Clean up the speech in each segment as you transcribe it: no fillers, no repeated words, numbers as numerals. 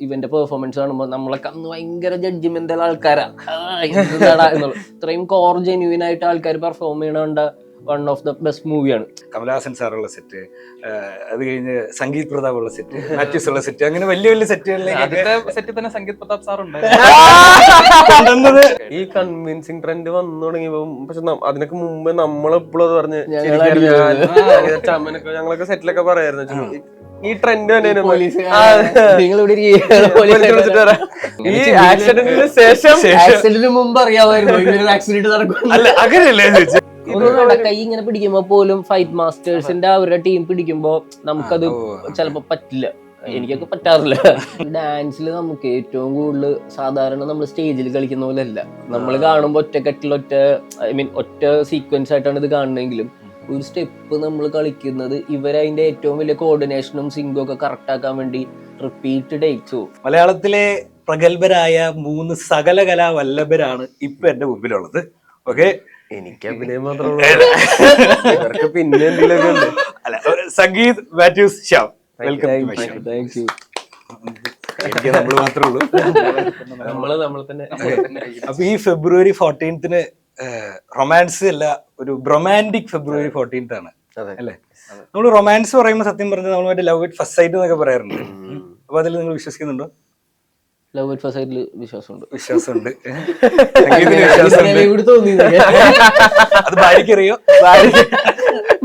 ഇവന്റെ പെർഫോമൻസ് കാണുമ്പോൾ നമ്മളൊക്കെ അന്ന് ഭയങ്കര ജഡ്ജിമെന്റൽ ആൾക്കാരാ, എന്താടാ എന്നുള്ള. ഇത്രയും കോർ ജെന്യൂൻ ആയിട്ട് ആൾക്കാർ പെർഫോം ചെയ്യണ വൺ ഓഫ് ദ ബെസ്റ്റ് മൂവിയാണ്. കമലഹാസൻ സാറുള്ള സെറ്റ്, അത് കഴിഞ്ഞ് സംഗീത് പ്രതാപ് ഉള്ള സെറ്റ്, മാത്യൂസ് ഉള്ള സെറ്റ്, അങ്ങനെ വലിയ വലിയ സെറ്റുകളിലേക്ക് സെറ്റിൽ തന്നെ സംഗീത് പ്രതാപ് സാർ ഈ കൺവിൻസിങ് ട്രെൻഡ് വന്നു തുടങ്ങിയപ്പോ, പക്ഷെ അതിനൊക്കെ മുമ്പ് നമ്മളെപ്പോഴും അത് പറഞ്ഞ് ചമ്മനൊക്കെ ഞങ്ങളൊക്കെ സെറ്റിലൊക്കെ പറയായിരുന്നു ഈ ട്രെൻഡ് തന്നെ ഈ ആക്സിഡന്റിന് ശേഷം മുമ്പ് അറിയാമായിരുന്നു ആക്സിഡന്റ് നടക്കും. അല്ല അങ്ങനെയല്ലേ കൈ ഇങ്ങനെ പിടിക്കുമ്പോ പോലും ഫൈറ്റ് മാസ്റ്റേഴ്സിന്റെ അവരുടെ ടീം പിടിക്കുമ്പോ നമുക്കത് ചിലപ്പോ പറ്റില്ല. എനിക്കൊക്കെ പറ്റാറില്ല. ഡാൻസിൽ നമുക്ക് ഏറ്റവും കൂടുതൽ സാധാരണ നമ്മൾ സ്റ്റേജിൽ കളിക്കുന്ന പോലെ അല്ല. നമ്മൾ കാണുമ്പോ ഒറ്റ സീക്വൻസ് ആയിട്ടാണ് ഇത് കാണുന്നതെങ്കിലും ഒരു സ്റ്റെപ്പ് നമ്മൾ കളിക്കുന്നത് ഇവരതിന്റെ ഏറ്റവും വലിയ കോർഡിനേഷനും സിങ്കും ഒക്കെ കറക്റ്റ് ആക്കാൻ വേണ്ടി റിപ്പീറ്റ് ടേക്സ്. മലയാളത്തിലെ പ്രഗത്ഭരായ 3 സകല കലാ വല്ലഭരാണ് ഇപ്പൊ എന്റെ മുമ്പിലുള്ളത്. ഓക്കെ, എനിക്ക് അഭിനയം മാത്രമേ പിന്നെ എന്തെങ്കിലുമൊക്കെ ഉണ്ട്. അല്ല, സംഗീത്, മാത്യൂസ്, ശ്യാം, വെൽക്കം. എനിക്ക് നമ്മൾ മാത്രമേ ഉള്ളൂ. നമ്മൾ തന്നെ. അപ്പൊ ഈ February 14th റൊമാൻസ് അല്ല, ഒരു ബ്രൊമാൻറ്റിക് February 14th ആണ് അല്ലേ? നമ്മൾ റൊമാൻസ് പറയുമ്പോൾ സത്യം പറഞ്ഞാൽ നമ്മൾ മറ്റേ ലവ് അറ്റ് ഫസ്റ്റ് സൈറ്റ് എന്നൊക്കെ പറയാറുണ്ട്. അപ്പൊ അതിൽ നിങ്ങൾ വിശ്വസിക്കുന്നുണ്ടോ? ലവ് അറ്റ് ഫസ്റ്റ് സൈറ്റിൽ വിശ്വാസമുണ്ട്. വിശ്വാസമുണ്ട്. അത് ഭാര്യക്കറിയോ?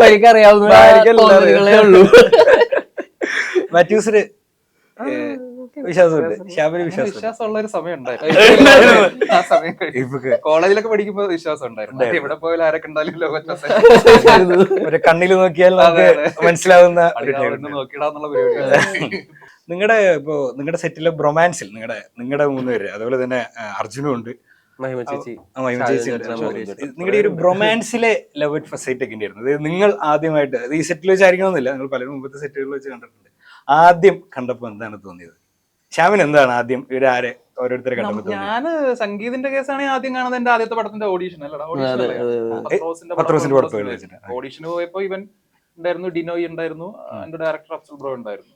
ഭാര്യക്കറിയാവുന്നേ. മാത്യൂസിന് വിശ്വാസമുണ്ട്, ശ്യാമിന് വിശ്വാസമുള്ള ഒരു സമയം ഉണ്ടായിരുന്നു. ആ സമയം കോളേജിലൊക്കെ പഠിക്കുമ്പോ വിശ്വാസം ഉണ്ടായിരുന്നു. എവിടെ പോയാലും ആരൊക്കെ ഉണ്ടായാലും ഒരു കണ്ണിൽ നോക്കിയാൽ മനസ്സിലാവുന്ന നോക്കിയിടാന്നുള്ള പരിപാടിയാണ്. നിങ്ങളുടെ സെറ്റിലെ ബ്രൊമാൻസിൽ നിങ്ങളുടെ 3 പേര്, അതുപോലെ തന്നെ അർജുനും ഉണ്ട്, മഹിമ ചേച്ചി ഉണ്ട്. നിങ്ങളുടെ ഒരു ബ്രൊമാൻസിലെ ലവ് അറ്റ് ഫസ്റ്റ് സൈറ്റ് ഒക്കെ ഉണ്ടായിരുന്നു. നിങ്ങൾ ആദ്യമായിട്ട് ഈ സെറ്റിൽ വെച്ചായിരിക്കണമെന്നില്ല, നിങ്ങൾ പലരും മുമ്പത്തെ സെറ്റുകളിൽ വെച്ച് കണ്ടിട്ടുണ്ട്. ആദ്യം കണ്ടപ്പോ എന്താണ് തോന്നിയത്? ശ്യാമിന് എന്താണ് ആദ്യം ഇവരാരെ ഓരോരുത്തരെ കണ്ടപ്പോ? ഞാന് സംഗീതിന്റെ കേസാണെങ്കിൽ ആദ്യം കാണുന്നത് എന്റെ ആദ്യത്തെ പടത്തിന്റെ ഓഡീഷൻ ഓഡീഷന് പോയപ്പോ ഇവൻ ഉണ്ടായിരുന്നു, ഡിനോയ് ഉണ്ടായിരുന്നു, എന്റെ ഡയറക്ടർ അഫ്സൽ ബ്രോ ഉണ്ടായിരുന്നു.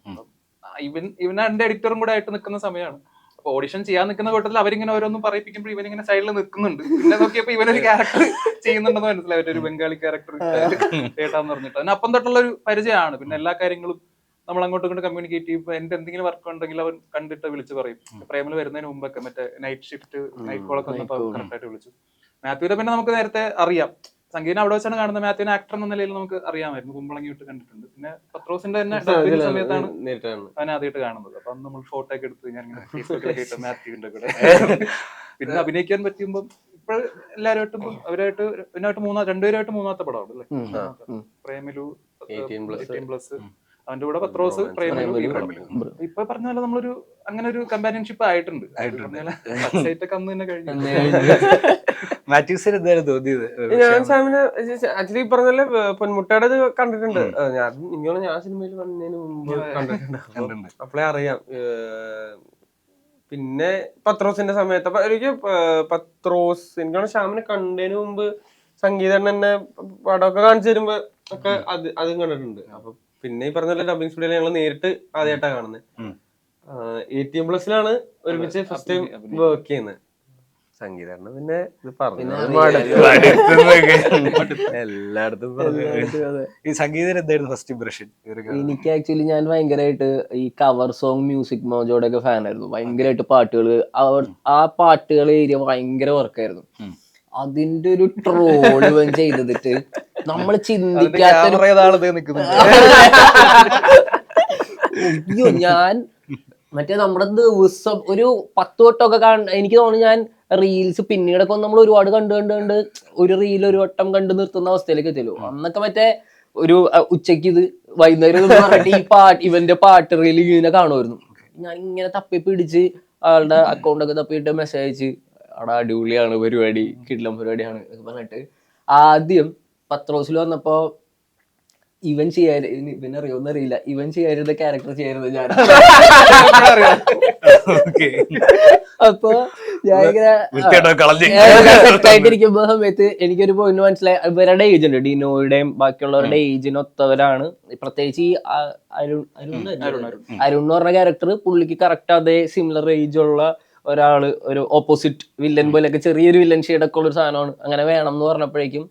ഇവൻ എന്റെ എഡിറ്ററും കൂടെ ആയിട്ട് നിൽക്കുന്ന സമയമാണ്. അപ്പൊ ഓഡിഷൻ ചെയ്യാൻ നിൽക്കുന്ന കൂട്ടത്തിൽ അവരിങ്ങനെ ഓരോന്നും പറയിപ്പിക്കുമ്പോൾ ഇവനിങ്ങനെ സൈഡിൽ നിൽക്കുന്നുണ്ട്. പിന്നെ നോക്കിയപ്പോ ഇവനൊരു ക്യാരക്ടർ ചെയ്യുന്നുണ്ടെന്ന് മനസ്സിലായി, ഒരു ബംഗാളി ക്യാരക്ടർ കേട്ടാന്ന് പറഞ്ഞിട്ട്. അതിന് അപ്പം തൊട്ടുള്ള ഒരു പരിചയമാണ്. പിന്നെ എല്ലാ കാര്യങ്ങളും നമ്മൾ അങ്ങോട്ടും ഇങ്ങോട്ട് കമ്മ്യൂണിക്കേറ്റ് ചെയ്യുമ്പോൾ എന്റെ എന്തെങ്കിലും വർക്ക് ഉണ്ടെങ്കിൽ അവൻ കണ്ടിട്ട് വിളിച്ച് പറയും. പ്രേമിൽ വരുന്നതിന് മുമ്പൊക്കെ മറ്റേ നൈറ്റ് ഷിഫ്റ്റ് നൈറ്റ് കോളൊക്കെ വന്നപ്പോൾ കറക്റ്റ് ആയിട്ട് വിളിച്ചു. മാത്യുവിനെ പിന്നെ നമുക്ക് നേരത്തെ അറിയാം, സംഗീതം അവിടെ വെച്ചാണ് കാണുന്നത്. മാത്യുവിനെ ആക്ടർ എന്ന നിലയിൽ നമുക്ക് അറിയാമായിരുന്നു, കുമ്പളങ്ങി വിട്ട് കണ്ടിട്ടുണ്ട്. പിന്നെ പത്രോസിന്റെ തന്നെ സമയത്താണ് അവൻ ആദ്യമായിട്ട് കാണുന്നത്. അപ്പൊ അന്ന് നമ്മൾ ഫോട്ടോ ഒക്കെ എടുത്ത് ഞാൻ ഇങ്ങനെ ഫേസ്ബുക്കിലൊക്കെ ഇട്ടു മാത്യുവിന്റെ കൂടെ. പിന്നെ അഭിനയിക്കാൻ പറ്റുമ്പോൾ ഇപ്പോൾ എല്ലാവരുമായിട്ടും അവരായിട്ട് രണ്ടുപേരുമായിട്ട് 3ാമത്തെ പടമാണ് അല്ലേ പ്രേമലു 18+. അവന്റെ കൂടെ പത്രോസ്, പ്രേമലു. ഇപ്പൊ പറഞ്ഞ പോലെ നമ്മളൊരു അങ്ങനെ ഒരു കമ്പാനിയൻഷിപ്പ് ആയിട്ടുണ്ട്. അന്ന് തന്നെ കഴിഞ്ഞു. മാത്യൂസിന് എന്താണ് തോന്നിയത്? ഞാൻ സാമിനെ ആക്ച്വലി പറഞ്ഞല്ലേ പൊന്മുട്ടയുടെ കണ്ടിട്ടുണ്ട്. ഞാൻ സിനിമയിൽ വന്നതിന് മുമ്പ് കണ്ടിട്ടുണ്ട്, അപ്പോഴേ അറിയാം. പിന്നെ പത്രോസിന്റെ സമയത്ത് എനിക്ക് എനിക്കാണ് ശ്യാമിനെ കണ്ടതിന് മുമ്പ് സംഗീതം തന്നെ പടമൊക്കെ കാണിച്ചു തരുമ്പോ ഒക്കെ അതും കണ്ടിട്ടുണ്ട്. അപ്പൊ പിന്നെ ഈ പറഞ്ഞ ഡബിങ് സ്റ്റുഡിയോയിൽ ഞങ്ങൾ നേരിട്ട് ആദ്യമായിട്ടാണ് കാണുന്നത്. 18+ലാണ് ഒരുമിച്ച് ഫസ്റ്റ് ടൈം വർക്ക് ചെയ്യുന്നത്. സംഗീതം പിന്നെ ഇത് പറഞ്ഞു എല്ലായിടത്തും. ഈ സംഗീതം എന്തായിരുന്നു ഫസ്റ്റ് ഇംപ്രഷൻ? എനിക്ക് ആക്ച്വലി ഞാൻ ഭയങ്കരമായിട്ട് ഈ കവർ സോങ് മ്യൂസിക് മോജോയുടെ ഒക്കെ ഫാനായിരുന്നു. ഭയങ്കരമായിട്ട് പാട്ടുകൾ, ആ പാട്ടുകൾ ഏരിയ ഭയങ്കര വർക്കായിരുന്നു. അതിന്റെ ഒരു ട്രോൾ ചെയ്തിട്ട് നമ്മൾ ചിന്തിക്കാത്ത ഞാൻ മറ്റേ നമ്മുടെ ദിവസം ഒരു 10 വട്ടമൊക്കെ എനിക്ക് തോന്നുന്നു. ഞാൻ റീൽസ് പിന്നീടൊക്കെ നമ്മൾ ഒരുപാട് കണ്ട് ഒരു റീൽ ഒരു വട്ടം കണ്ടു നിർത്തുന്ന അവസ്ഥയിലേക്ക് എത്തിയല്ലോ. അന്നൊക്കെ മറ്റേ ഒരു ഉച്ചക്ക് ഇത് വൈകുന്നേരം ഇവന്റെ പാട്ട് റീൽ ഇങ്ങനെ കാണുമായിരുന്നു. ഞാൻ ഇങ്ങനെ തപ്പി പിടിച്ച് ആളുടെ അക്കൗണ്ടൊക്കെ തപ്പിയിട്ട് മെസ്സേജ് അയച്ച് അവിടെ അടിപൊളിയാണ് പരിപാടി, കിടിലം പരിപാടിയാണ് പറഞ്ഞിട്ട്. ആദ്യം പത്രോസിൽ വന്നപ്പോ ഇവൻ ചെയ്യാൻ ഇവൻ അറിയോന്നറിയില്ല, ഇവൻ ചെയ്യരുത് ക്യാരക്ടർ ചെയ്യരുത് ഞാൻ. അപ്പൊ ഞാനിങ്ങനെ സെറ്റായിട്ടിരിക്കുമ്പോ സമയത്ത് എനിക്കൊരു പോയിന്റ് മനസ്സിലായി, ഇവരുടെ ഏജ് ഉണ്ട്, ഡിനോയുടെയും ബാക്കിയുള്ളവരുടെ ഏജിനൊത്തവരാണ്. പ്രത്യേകിച്ച് ഈ അരുൺ എന്ന് പറഞ്ഞ ക്യാരക്ടർ പുള്ളിക്ക് കറക്റ്റ് അതേ സിമിലർ ഏജ് ഉള്ള ഒരാള്, ഒരു ഓപ്പോസിറ്റ് വില്ലൻ പോലെയൊക്കെ ചെറിയൊരു വില്ലൻ ഷെയ്ഡൊക്കെ ഉള്ള ഒരു സാധനമാണ്. അങ്ങനെ വേണം എന്ന് പറഞ്ഞപ്പോഴേക്കും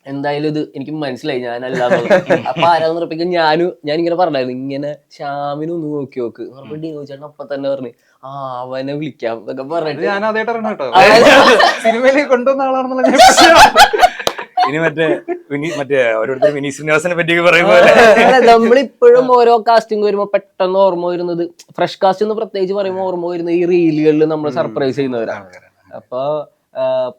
എന്തായാലും ഇത് എനിക്ക് മനസ്സിലായി ഞാനല്ലാന്നുള്ളത്. അപ്പൊ ആരാന്ന് പറഞ്ഞപ്പോ ഞാനിങ്ങനെ പറഞ്ഞായിരുന്നു, ഇങ്ങനെ ഷ്യാമിനൊന്ന് നോക്കി നോക്ക് പറഞ്ഞപ്പോ ഡിനോ ചേട്ടൻ അപ്പൊ തന്നെ പറഞ്ഞു അവനെ വിളിക്കാം എന്നൊക്കെ പറഞ്ഞിട്ട് ഞാൻ ആദ്യമായിട്ട് അറിയണം കേട്ടോ, സിനിമയിലേക്ക് കൊണ്ടുവന്ന ആളാണെന്നുള്ള. ഇനി മറ്റേ ഓരോരുത്തർ വിനീത് ശ്രീനിവാസനെ പറ്റി പറയുമ്പോ നമ്മളിപ്പോഴും ഓരോ കാസ്റ്റിംഗ് വരുമ്പോ പെട്ടെന്ന് ഓർമ്മ വരുന്നത്, ഫ്രഷ് കാസ്റ്റ് എന്ന് പ്രത്യേകിച്ച് പറയുമ്പോൾ ഓർമ്മ വരുന്നത് ഈ റീലുകളിൽ നമ്മൾ സർപ്രൈസ് ചെയ്യുന്നവരാണ്. അപ്പൊ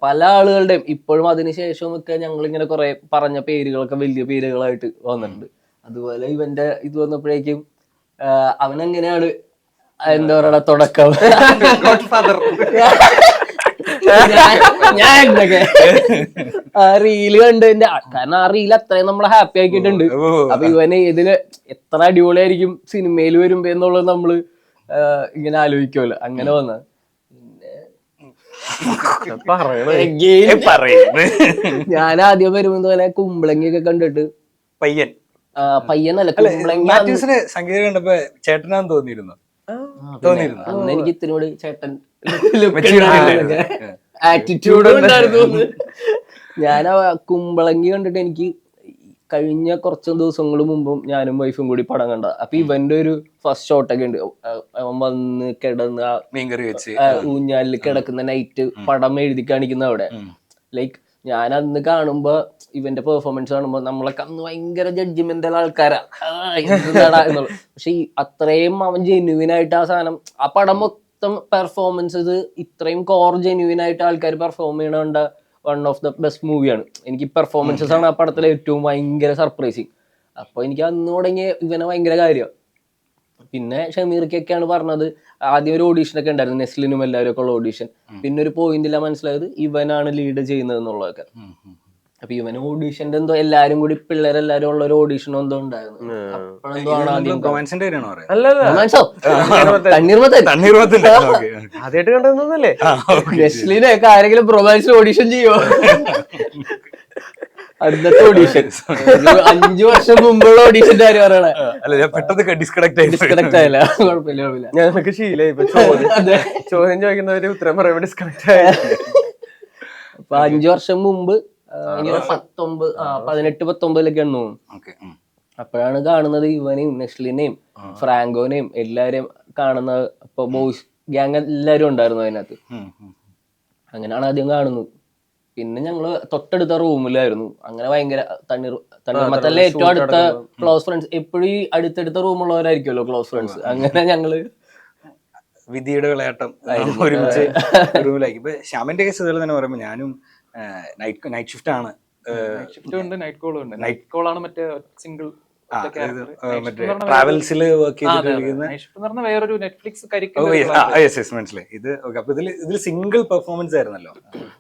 പല ആളുകളുടെയും ഇപ്പോഴും അതിനുശേഷം ഒക്കെ ഞങ്ങളിങ്ങനെ കുറെ പറഞ്ഞ പേരുകളൊക്കെ വലിയ പേരുകളായിട്ട് വന്നിട്ടുണ്ട്. അതുപോലെ ഇവന്റെ ഇത് വന്നപ്പോഴേക്കും അവനെങ്ങനെയാണ് എന്താ പറയണ തുടക്കം, ഞാൻ ആ റീല് കണ്ടതിന്റെ, കാരണം ആ റീൽ അത്രയും നമ്മളെ ഹാപ്പി ആക്കിയിട്ടുണ്ട്. അപ്പൊ ഇവന് ഇതില് എത്ര അടിപൊളിയായിരിക്കും സിനിമയിൽ വരുമ്പോ എന്നുള്ളത് നമ്മള് ഇങ്ങനെ ആലോചിക്കുമല്ലോ. അങ്ങനെ വന്ന ഞാൻ ആദ്യം വരുമ്പോ പോലെ കുമ്പളങ്ങിയൊക്കെ കണ്ടിട്ട് പയ്യനല്ല കുമ്പളങ്ങി സംഗീതം കണ്ടപ്പോ ചേട്ടനാന്ന് തോന്നിയിരുന്നു. അന്ന് എനിക്ക് ഇത്തിനോട് ചേട്ടൻ ആറ്റിറ്റ്യൂഡ് ഉണ്ടായിരുന്നു. ഞാൻ ആ കുമ്പളങ്ങി കണ്ടിട്ട് എനിക്ക് കഴിഞ്ഞ കുറച്ച് ദിവസങ്ങൾ മുമ്പും ഞാനും വൈഫും കൂടി പടം കണ്ട. അപ്പൊ ഇവന്റെ ഒരു ഫസ്റ്റ് ഷോട്ടൊക്കെ ഉണ്ട്, അവൻ വന്ന് കിടന്ന് മീൻകറി വെച്ച് ഊഞ്ഞാലിൽ കിടക്കുന്ന നൈറ്റ് പടം എഴുതി കാണിക്കുന്ന അവിടെ. ലൈക്ക് ഞാൻ അന്ന് കാണുമ്പോ ഇവന്റെ പെർഫോമൻസ് കാണുമ്പോ നമ്മളൊക്കെ അന്ന് ഭയങ്കര ജഡ്ജിമെന്റൽ ആൾക്കാരാ എന്നുള്ളത്. പക്ഷെ അത്രയും അവൻ ജെന്യുവിൻ ആയിട്ട് ആ സാധനം, ആ പടം മൊത്തം പെർഫോമൻസസ് ഇത്രയും കോർ ജെന്യുവിൻ ആയിട്ട് ആൾക്കാർ പെർഫോം ചെയ്യണ വൺ ഓഫ് ദ ബെസ്റ്റ് മൂവിയാണ്. എനിക്ക് പെർഫോമൻസസ് ആണ് ആ പടത്തിലെ ഏറ്റവും ഭയങ്കര സർപ്രൈസിങ്. അപ്പൊ എനിക്ക് അന്ന് തുടങ്ങിയ ഇവനെ ഭയങ്കര കാര്യം. പിന്നെ ഷമീർക്കൊക്കെയാണ് പറഞ്ഞത്, ആദ്യം ഒരു ഓഡീഷനൊക്കെ ഉണ്ടായിരുന്നു, നെസ്ലിനും എല്ലാവരും ഒക്കെ ഉള്ള ഓഡീഷൻ. പിന്നെ ഒരു പോയിന്റില്ല മനസ്സിലായത് ഇവനാണ് ലീഡ് ചെയ്യുന്നത് എന്നുള്ളതൊക്കെ. അപ്പൊ ഇവന് ഓഡീഷന്റെ എന്തോ എല്ലാരും കൂടി പിള്ളേരെല്ലാരും ഉള്ള ഒരു ഓഡീഷനോ എന്തോ ഉണ്ടായിരുന്നു. ആദ്യമായിട്ട് കണ്ടതല്ലേ നെസ്ലിനൊക്കെ ആരെങ്കിലും റൊമാൻസിൽ ഓഡീഷൻ ചെയ്യോ? അടുത്ത ഓഡീഷൻ 5 വർഷം മുമ്പുള്ള ഓഡീഷന്റെ കാര്യം പറയണേ. ഡിസ്കണക്ട് ആയില്ല, കുഴപ്പമില്ല. ഞങ്ങൾക്ക് ശീലമായി ഇപ്പൊ ചോദ്യം ചോദിക്കുന്നവര് ഉത്തരം പറയുമ്പോൾ ഡിസ്കണക്ട് ആയി. അപ്പൊ 5 വർഷം മുമ്പ് 18-19 തോന്നുന്നു. അപ്പോഴാണ് കാണുന്നത് ഇവനെയും നെസ്ലിനെയും ഫ്രാങ്കോനെയും എല്ലാരെയും കാണുന്നത്. ഇപ്പൊ ബോയ്സ് ഗ്യാങ് എല്ലാരും ഉണ്ടായിരുന്നു അതിനകത്ത്. അങ്ങനെയാണ് ആദ്യം കാണുന്നത്. പിന്നെ ഞങ്ങള് തൊട്ടടുത്ത റൂമിലായിരുന്നു. അങ്ങനെ ഭയങ്കര തണ്ണീർമത്തല്ലേ ഏറ്റവും അടുത്ത ക്ലോസ് ഫ്രണ്ട്സ്. എപ്പോഴും ഈ അടുത്തടുത്ത റൂമുള്ളവരായിരിക്കുമല്ലോ ക്ലോസ് ഫ്രണ്ട്സ്. അങ്ങനെ ഞങ്ങള് വിധിയുടെ വിളയാട്ടം ഒരുമിച്ച് റൂമിലാക്കി. ഇപ്പൊ ശ്യാമിന്റെ കേസ് ഇതുപോലെ തന്നെ പറയുമ്പോ ഞാനും നൈറ്റ് ഷിഫ്റ്റ് ആണ്. ഷിഫ്റ്റ് ഉണ്ട്, നൈറ്റ് കോളും ഉണ്ട്. നൈറ്റ് കോൾ ആണ് മറ്റേ സിംഗിൾ ട്രാവൽസിൽ വർക്ക് ചെയ്തിട്ട് വേറൊരു നെറ്റ്ഫ്ലിക്സ് മനസ്സിലായി ഇത്. ഓക്കെ, അപ്പൊ ഇതിൽ സിംഗിൾ പെർഫോമൻസ് ആയിരുന്നല്ലോ.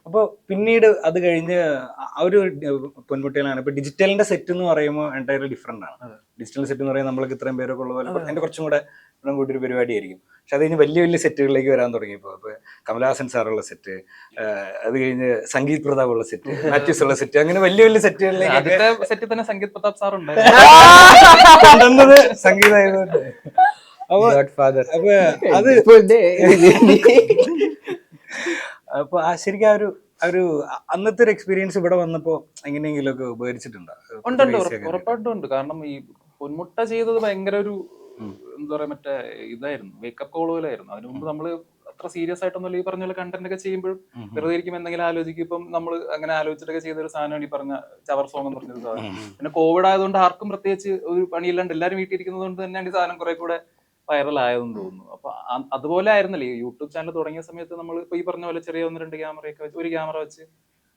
അപ്പൊ പിന്നീട് അത് കഴിഞ്ഞ് ആ ഒരു പൊൻകുട്ടികളാണ് ഇപ്പൊ ഡിജിറ്റലിന്റെ സെറ്റ് എന്ന് പറയുമ്പോൾ എൻറ്റയർലി ഡിഫറെന്റ് ആണ്. ഡിജിറ്റൽ സെറ്റ് എന്ന് പറയുമ്പോൾ നമ്മൾക്ക് ഇത്രയും പേരൊക്കെ ഉള്ള പോലെ എന്റെ കുറച്ചും കൂടെ കൂട്ടിയൊരു പരിപാടിയായിരിക്കും. പക്ഷെ അത് കഴിഞ്ഞ് വലിയ വലിയ സെറ്റുകളിലേക്ക് വരാൻ തുടങ്ങിയപ്പോൾ ഇപ്പൊ കമലഹാസൻ സാറുള്ള സെറ്റ്, അത് കഴിഞ്ഞ് സംഗീത് പ്രതാപ് ഉള്ള സെറ്റ്, മാത്യൂസ് ഉള്ള സെറ്റ്, അങ്ങനെ വലിയ വലിയ സെറ്റുകളിലേക്ക് സെറ്റിൽ തന്നെ സംഗീത് പ്രതാപ് സാർ ഉണ്ട്. സംഗീതമായതുകൊണ്ട് അപ്പൊ അത് അപ്പൊ ശരിക്കും ആ ഒരു അന്നത്തെ ഒരു എക്സ്പീരിയൻസ് ഇവിടെ വന്നപ്പോ എങ്ങനെയെങ്കിലും ഒക്കെ ഉപകരിച്ചിട്ടുണ്ടോ? ഉറപ്പായിട്ടും ഉണ്ട്. കാരണം ഈ പൊന്മുട്ട ചെയ്തത് ഭയങ്കര ഒരു എന്താ പറയാ മറ്റേ ഇതായിരുന്നു, വേക്കപ്പ് കോൾ പോലെ ആയിരുന്നു. അതിനു മുമ്പ് നമ്മള് അത്ര സീരിയസ് ആയിട്ടൊന്നും ഈ പറഞ്ഞ പോലെ കണ്ടന്റ് ഒക്കെ ചെയ്യുമ്പോഴും വെറുതെ ഇരിക്കും എന്തെങ്കിലും ആലോചിക്കും. ഇപ്പം നമ്മൾ അങ്ങനെ ആലോചിച്ചിട്ടൊക്കെ ചെയ്ത ഒരു സാധനമാണ് ഈ പറഞ്ഞ ചവർ സോങ് എന്ന് പറഞ്ഞൊരു സാധനം. പിന്നെ കോവിഡ് ആയതുകൊണ്ട് ആർക്കും പ്രത്യേകിച്ച് ഒരു പണിയില്ലാണ്ട് എല്ലാവരും വീട്ടിലിരിക്കുന്നത് കൊണ്ട് തന്നെയാണ് ഈ സാധനം കുറെ കൂടെ വൈറൽ ആയതെന്ന് തോന്നുന്നു. അപ്പൊ അതുപോലെ ആയിരുന്നല്ലേ ഈ യൂട്യൂബ് ചാനൽ തുടങ്ങിയ സമയത്ത് നമ്മൾ ഇപ്പൊ ഈ പറഞ്ഞ പോലെ ചെറിയ 1-2 ക്യാമറയൊക്കെ വെച്ച്, ഒരു ക്യാമറ വെച്ച്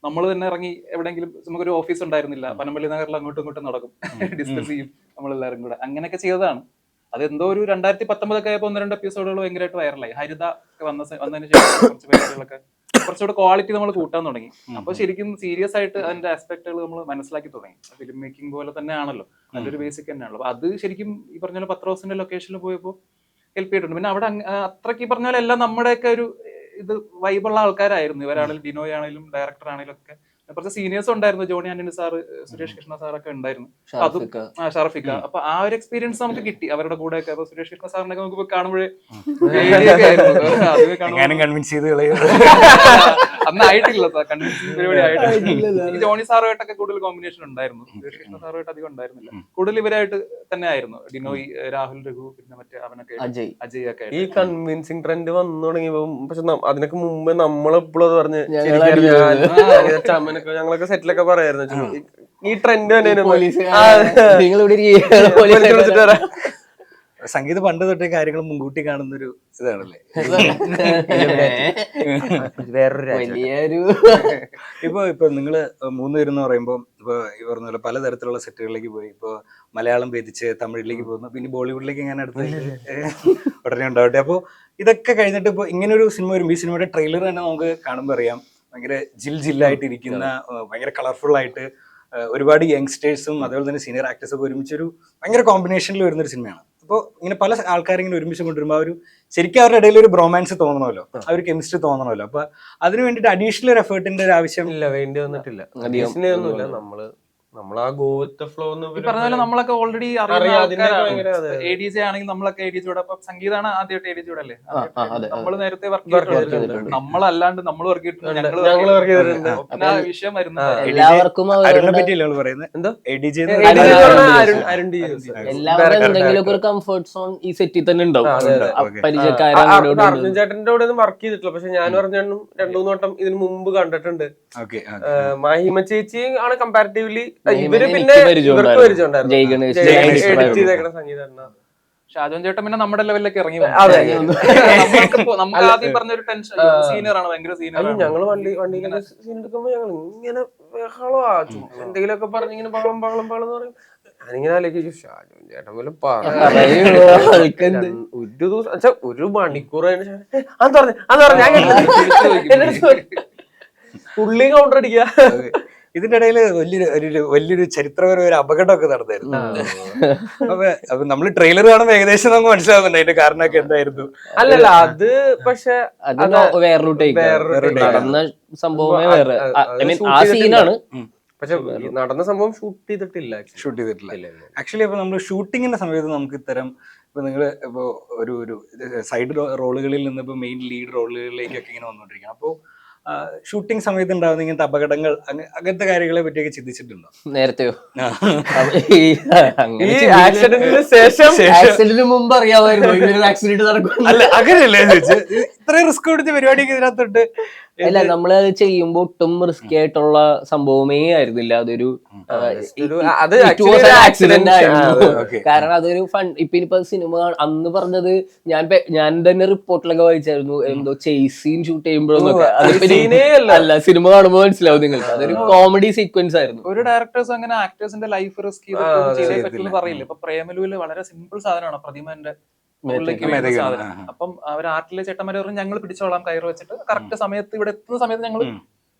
നമ്മൾ തന്നെ ഇറങ്ങി എവിടെയെങ്കിലും, നമുക്കൊരു ഓഫീസ് ഉണ്ടായിരുന്നില്ല, പനമ്പള്ളി നഗറിൽ അങ്ങോട്ടും ഇങ്ങോട്ടും നടക്കും, ഡിസ്കസ് ചെയ്യും നമ്മളെല്ലാരും കൂടെ. അങ്ങനെയൊക്കെ ചെയ്തതാണ്. അതെന്തോ ഒരു 2019 ആയപ്പോൾ 1-2 എപ്പിസോഡുകൾ ഭയങ്കരമായിട്ട് വൈറലായി. ഹരിത ഒക്കെ വന്നതിന് ശേഷം കുറച്ച് പരിപാടികളൊക്കെ കുറച്ചുകൂടെ ക്വാളിറ്റി നമ്മൾ കൂട്ടാൻ തുടങ്ങി. അപ്പൊ ശരിക്കും സീരിയസ് ആയിട്ട് അതിന്റെ ആസ്പെക്ടുകൾ നമ്മൾ മനസ്സിലാക്കി തുടങ്ങി. ഫിലിം മേക്കിംഗ് പോലെ തന്നെ ആണല്ലോ, നല്ലൊരു ബേസിക് തന്നെയാണല്ലോ. അപ്പൊ അത് ശരിക്കും ഈ പറഞ്ഞ പോലെ പത്രോസിന്റെ ലൊക്കേഷനിൽ പോയപ്പോൾ ഹെൽപ്പ് ചെയ്തിട്ടുണ്ട്. പിന്നെ അവിടെ അത്രയ്ക്ക് ഈ പറഞ്ഞ പോലെ എല്ലാം നമ്മുടെയൊക്കെ ഒരു ഇത് വൈബുള്ള ആൾക്കാരായിരുന്നു. ഇവരാണെങ്കിലും ഡിനോയ് ആണെങ്കിലും ഡയറക്ടർ ആണെങ്കിലും ഒക്കെ കുറച്ച് സീനിയേഴ്സ് ഉണ്ടായിരുന്നു. ജോണി ആന്റണി സാറ്, സുരേഷ് കൃഷ്ണ സാറൊക്കെ ഉണ്ടായിരുന്നു. അതും ഷറഫിക്ക. അപ്പൊ ആ ഒരു എക്സ്പീരിയൻസ് നമുക്ക് കിട്ടി അവരുടെ കൂടെ ഒക്കെ. അപ്പൊ സുരേഷ് കൃഷ്ണ സാറിനൊക്കെ നമുക്ക് കാണുമ്പോഴേ അന്ന് ആയിട്ടില്ല, കൺവിൻസിംഗ് പരിപാടി ആയിട്ടില്ല. ഈ ജോണി സാറുമായിട്ടൊക്കെ കൂടുതൽ കോമ്പിനേഷൻ ഉണ്ടായിരുന്നു, സുരേഷ് കൃഷ്ണ സാറുമായിട്ട് അധികം ഉണ്ടായിരുന്നില്ല. കൂടുതൽ ഇവരായിട്ട് തന്നെ ആയിരുന്നു. ഡിനോയ്, രാഹുൽ, രഘു, പിന്നെ മറ്റേ അവനൊക്കെ അജയ് ഒക്കെ. ഈ കൺവിൻസിംഗ് ട്രെൻഡ് വന്നു തുടങ്ങിയപ്പോ പക്ഷെ അതിനൊക്കെ മുമ്പേ നമ്മളെപ്പോഴും അത് പറഞ്ഞ് ഞങ്ങളൊക്കെ സെറ്റിലൊക്കെ പറയായിരുന്നു ഈ ട്രെൻഡ് തന്നെ. സംഗീത പണ്ട് തൊട്ടേ കാര്യങ്ങൾ മുൻകൂട്ടി കാണുന്ന ഒരു ഇതാണല്ലേ വേറൊരു. ഇപ്പൊ നിങ്ങള് മൂന്നുപേരും എന്ന് പറയുമ്പോ ഇപ്പൊ ഈ പറഞ്ഞ പോലെ പലതരത്തിലുള്ള സെറ്റുകളിലേക്ക് പോയി. ഇപ്പൊ മലയാളം ഭേദിച്ച് തമിഴിലേക്ക് പോകുന്നു, പിന്നെ ബോളിവുഡിലേക്ക് ഞാൻ അടുത്ത് ഉടനെ ഉണ്ടാവട്ടെ. അപ്പൊ ഇതൊക്കെ കഴിഞ്ഞിട്ട് ഇപ്പൊ ഇങ്ങനെ ഒരു സിനിമ വരുമ്പോൾ ഈ സിനിമയുടെ ട്രെയിലർ തന്നെ നമുക്ക് കാണുമ്പോൾ അറിയാം, ഭയങ്കര ജില്ലായിട്ടിരിക്കുന്ന, ഭയങ്കര കളർഫുൾ ആയിട്ട് ഒരുപാട് യങ്സ്റ്റേഴ്സും അതുപോലെ തന്നെ സീനിയർ ആക്ടേഴ്സൊക്കെ ഒരുമിച്ചൊരു ഭയങ്കര കോമ്പിനേഷനിൽ വരുന്നൊരു സിനിമയാണ്. അപ്പോൾ ഇങ്ങനെ പല ആൾക്കാരിങ്ങനെ ഒരുമിച്ച് കൊണ്ടുവരുമ്പോൾ ഒരു ശരിക്കും അവരുടെ ഇടയിൽ ഒരു ബ്രോമാൻസ് തോന്നണമല്ലോ, ആ ഒരു കെമിസ്ട്രി തോന്നണമല്ലോ. അപ്പൊ അതിന് വേണ്ടിയിട്ട് അഡീഷണൽ ഒരു എഫേർട്ടിന്റെ ഒരു ആവശ്യം ഇല്ല, വേണ്ടി വന്നിട്ടില്ല. നമ്മളാ ഗോ വിത്ത് ഫ്ലോ പറഞ്ഞ പോലെ നമ്മളൊക്കെ ഓൾറെഡി ADJ ആണെങ്കിൽ നമ്മളൊക്കെ ADJയോടെ സംഗീതമാണ് ആദ്യമായിട്ട് ADJയോടെ അല്ലേ നമ്മൾ നേരത്തെ വർക്ക് ചെയ്തിട്ടുണ്ട്. നമ്മളല്ലാണ്ട് നമ്മൾ വർക്ക് ചെയ്തിട്ടുണ്ട്. പിന്നെ ആ വിഷയം എല്ലാവർക്കും അരുണിനെ പറ്റിയല്ലേ പറയുന്നത്? എന്തോ ADJ എല്ലാവരും എന്തെങ്കിലും ഒരു കംഫർട്ട് സോൺ ഈ സെറ്റിൽ തന്നെ ഉണ്ടാവും. അർജുൻ ചേട്ടന്റെ കൂടെ ഒന്നും വർക്ക് ചെയ്തിട്ടില്ല, പക്ഷെ ഞാൻ പറഞ്ഞും 2-3 വട്ടം ഇതിന് മുമ്പ് കണ്ടിട്ടുണ്ട്. മാഹിമ ചേച്ചി ആണ് കമ്പാരിറ്റീവ്ലി ഇവര് പിന്നെ ഇവർക്ക് പരിചയമുണ്ടായിരുന്നു. ഷാജോൻ ചേട്ടൻ പിന്നെ നമ്മുടെ ലെവലിലേക്ക് ഇറങ്ങി. നമുക്ക് ആദ്യം പറഞ്ഞൊരു ടെൻഷൻ, സീനിയർ ആണ്, ഭയങ്കര സീനിയർ. ഞങ്ങള് വണ്ടിയിലെ സീൻ എടുക്കുമ്പോ ഞങ്ങൾ ഇങ്ങനെ എന്തെങ്കിലുമൊക്കെ പറഞ്ഞ് ഇങ്ങനെ ബഹളം പറയും. ഞാനിങ്ങനെ ആലോചിച്ചു, ഷാജോൻ ചേട്ടൻ പോലെ ഒരു ദിവസം ഒരു മണിക്കൂർ പുള്ളി കൗണ്ടർ അടിക്കുക. ഇതിന്റെ ഇടയിൽ വലിയൊരു ചരിത്രപരമായ ഒരു അപകടമൊക്കെ നടന്നായിരുന്നു. അപ്പൊ നമ്മള് ട്രെയിലർ കാണുമ്പോൾ ഏകദേശം നമുക്ക് മനസ്സിലാവുന്നുണ്ട് അതിന്റെ കാരണമൊക്കെ എന്തായിരുന്നു. അല്ലല്ല, അത് പക്ഷെ വേറൊരു നടന്ന സംഭവമേ വേറെ. ആ സീനാണ്, പക്ഷെ നടന്ന സംഭവം ഷൂട്ട് ചെയ്തിട്ടില്ല. ആക്ച്വലി അപ്പൊ നമ്മൾ ഷൂട്ടിങ്ങിന്റെ സമയത്ത് നമുക്ക് ഇത്തരം ഇപ്പൊ നിങ്ങള് ഇപ്പൊ ഒരു സൈഡ് റോളുകളിൽ നിന്ന് ഇപ്പൊ മെയിൻ ലീഡ് റോളുകളിലേക്കൊക്കെ ഇങ്ങനെ വന്നോണ്ടിരിക്കണം. അപ്പോ ഷൂട്ടിംഗ് സമയത്ത് ഉണ്ടാവുന്ന ഇങ്ങനത്തെ അപകടങ്ങൾ അങ്ങനത്തെ കാര്യങ്ങളെ പറ്റിയൊക്കെ ചിന്തിച്ചിട്ടുണ്ടോ നേരത്തെയോ? ആക്സിഡന്റിന് ശേഷം ആക്സിഡന്റിന് മുമ്പ് അറിയാമായിരുന്നു ആക്സിഡന്റ് നടക്കും. അല്ല അങ്ങനെയല്ലേ ഇത്രയും റിസ്ക് എടുത്ത് പരിപാടിക്ക് ഇതിനകത്തോട്ട്? അല്ല, നമ്മള് അത് ചെയ്യുമ്പോ ഒട്ടും റിസ്കി ആയിട്ടുള്ള സംഭവമേ ആയിരുന്നില്ല. അതൊരു ആക്സിഡന്റ് ആയിരുന്നു. കാരണം അതൊരു ഇപ്പൊ സിനിമ അന്ന് പറഞ്ഞത് ഞാൻ തന്നെ റിപ്പോർട്ടിലൊക്കെ വായിച്ചായിരുന്നു, എന്തോ ചേസ് സീൻ ഷൂട്ട് ചെയ്യുമ്പോഴൊന്നൊക്കെ. അല്ല, സിനിമ കാണുമ്പോൾ മനസ്സിലാവും നിങ്ങൾക്ക്, അതൊരു കോമഡി സീക്വൻസ് ആയിരുന്നു. ഒരു ഡയറക്ടേഴ്സ് അങ്ങനെ ആക്ടേഴ്സിന്റെ ലൈഫ് റിസ്ക് ചെയ്തേ പറ്റില്ല പറയില്ല. ഇപ്പൊ പ്രേമലുവില് വളരെ സിമ്പിൾ സാധനമാണ് പ്രതിമന്റെ സാധനം. അപ്പം അവർ ആർട്ടിലെ ചേട്ടന്മാരെ പറഞ്ഞു ഞങ്ങൾ പിടിച്ചോളാം കയറ് വെച്ചിട്ട്, കറക്റ്റ് സമയത്ത് ഇവിടെ എത്തുന്ന സമയത്ത് ഞങ്ങൾ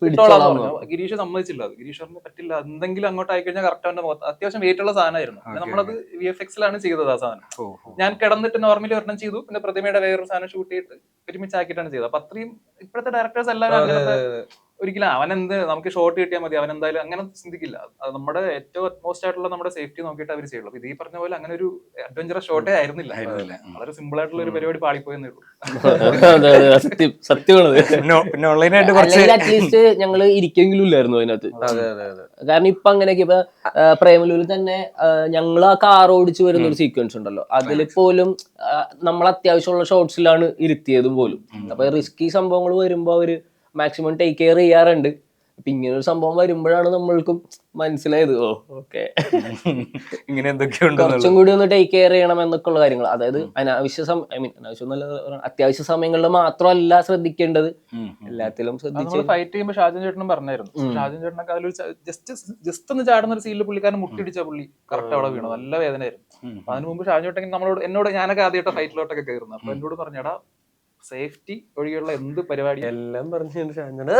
പിടിച്ചോളാം പറഞ്ഞു. ഗിരീഷ് സമ്മതിച്ചില്ല, ഗിരീഷ് പറഞ്ഞു പറ്റില്ല, എന്തെങ്കിലും അങ്ങോട്ട് ആയിക്കഴിഞ്ഞാൽ കറക്റ്റ് അവന്റെ മുഖത്ത് അത്യാവശ്യം വെയിറ്റ് ഉള്ള സാധനമായിരുന്നു. നമ്മളത് VFX-ലാണ് ചെയ്തത്. ആ സാധനം ഞാൻ കിടന്നിട്ട് നോർമലി ഒരെണ്ണം ചെയ്തു, പിന്നെ പ്രതിമയുടെ വേറൊരു സാധനം ഷൂട്ട് ചെയ്തിട്ട് ഒരുമിച്ചാക്കിയിട്ടാണ് ചെയ്തത്. അപ്പൊ അത്രയും ഇപ്പോഴത്തെ ഡയറക്ടേഴ്സ് എല്ലാവരും അങ്ങനത്തെ ഒരിക്കലും അവനെന്ത് നമുക്ക് ഷോട്ട് കിട്ടിയാൽ മതി, അവൻ എന്തായാലും അങ്ങനെ ചിന്തിക്കില്ല. അത് നമ്മുടെ ഏറ്റവും അറ്റ്മോസ്റ്റ് ആയിട്ടുള്ള നമ്മുടെ സേഫ്റ്റി നോക്കിയിട്ട് അവർ ചെയ്യുള്ളൂ. ഇത് ഈ പറഞ്ഞ പോലെ അങ്ങനെ ഒരു അഡ്വഞ്ചറസ് ഷോട്ടേ ആയിരുന്നില്ല, വളരെ സിമ്പിൾ ആയിട്ടുള്ള ഒരു പരിപാടി പാളിപ്പോയെന്നേ ഉള്ളൂ. സത്യമാണത്. അറ്റ്ലീസ്റ്റ് ഞങ്ങള് ഇരിക്കെങ്കിലും ഇല്ലായിരുന്നു അതിനകത്ത്. കാരണം ഇപ്പൊ അങ്ങനെയൊക്കെ ഇപ്പൊ പ്രേമലൂരിൽ തന്നെ ഞങ്ങൾ ആ കാർ ഓടിച്ചു വരുന്ന ഒരു സീക്വൻസ് ഉണ്ടല്ലോ, അതിൽ പോലും നമ്മൾ അത്യാവശ്യമുള്ള ഷോട്ട്സിലാണ് ഇരുത്തിയതും പോലും. അപ്പൊ റിസ്കി സംഭവങ്ങൾ വരുമ്പോ അവര് മാക്സിമം ടേക്ക് കെയർ ചെയ്യാറുണ്ട്. അപ്പൊ ഇങ്ങനൊരു സംഭവം വരുമ്പോഴാണ് നമ്മൾക്കും മനസ്സിലായത്, ഇങ്ങനെ എന്തൊക്കെയുണ്ട്, കുറച്ചും കൂടി ഒന്ന് ടേക്ക് കെയർ ചെയ്യണം എന്നൊക്കെ ഉള്ള കാര്യങ്ങൾ. അതായത് അനാവശ്യം അത്യാവശ്യ സമയങ്ങളിൽ മാത്രമല്ല ശ്രദ്ധിക്കേണ്ടത്, എല്ലാത്തിലും ശ്രദ്ധിച്ച് ഫൈറ്റ് ചെയ്യുമ്പോൾ ഷാജൻ ചേട്ടനും പറഞ്ഞായിരുന്നു. ഷാജൻ ചേട്ടനൊക്കെ അതിൽ ജസ്റ്റ് ഒന്ന് ചാടുന്ന ഒരു സീനിൽ പുള്ളിക്കാരൻ മുട്ടിടിച്ച പുള്ളി കറക്റ്റ് അവിടെ വീണു, നല്ല വേദനയായിരുന്നു. അതിന് മുമ്പ് ഷാജൻ ചേട്ടൻ എന്നോട് ഞാനൊക്കെ ആദ്യമായിട്ട് ഫൈറ്റിലോട്ടൊക്കെ കയറുന്നു. അപ്പൊ എന്നോട് പറഞ്ഞടാ സേഫ്റ്റി ഒഴികെയുള്ള എന്ത് പരിപാടി എല്ലാം പറഞ്ഞു ഷാജാണ്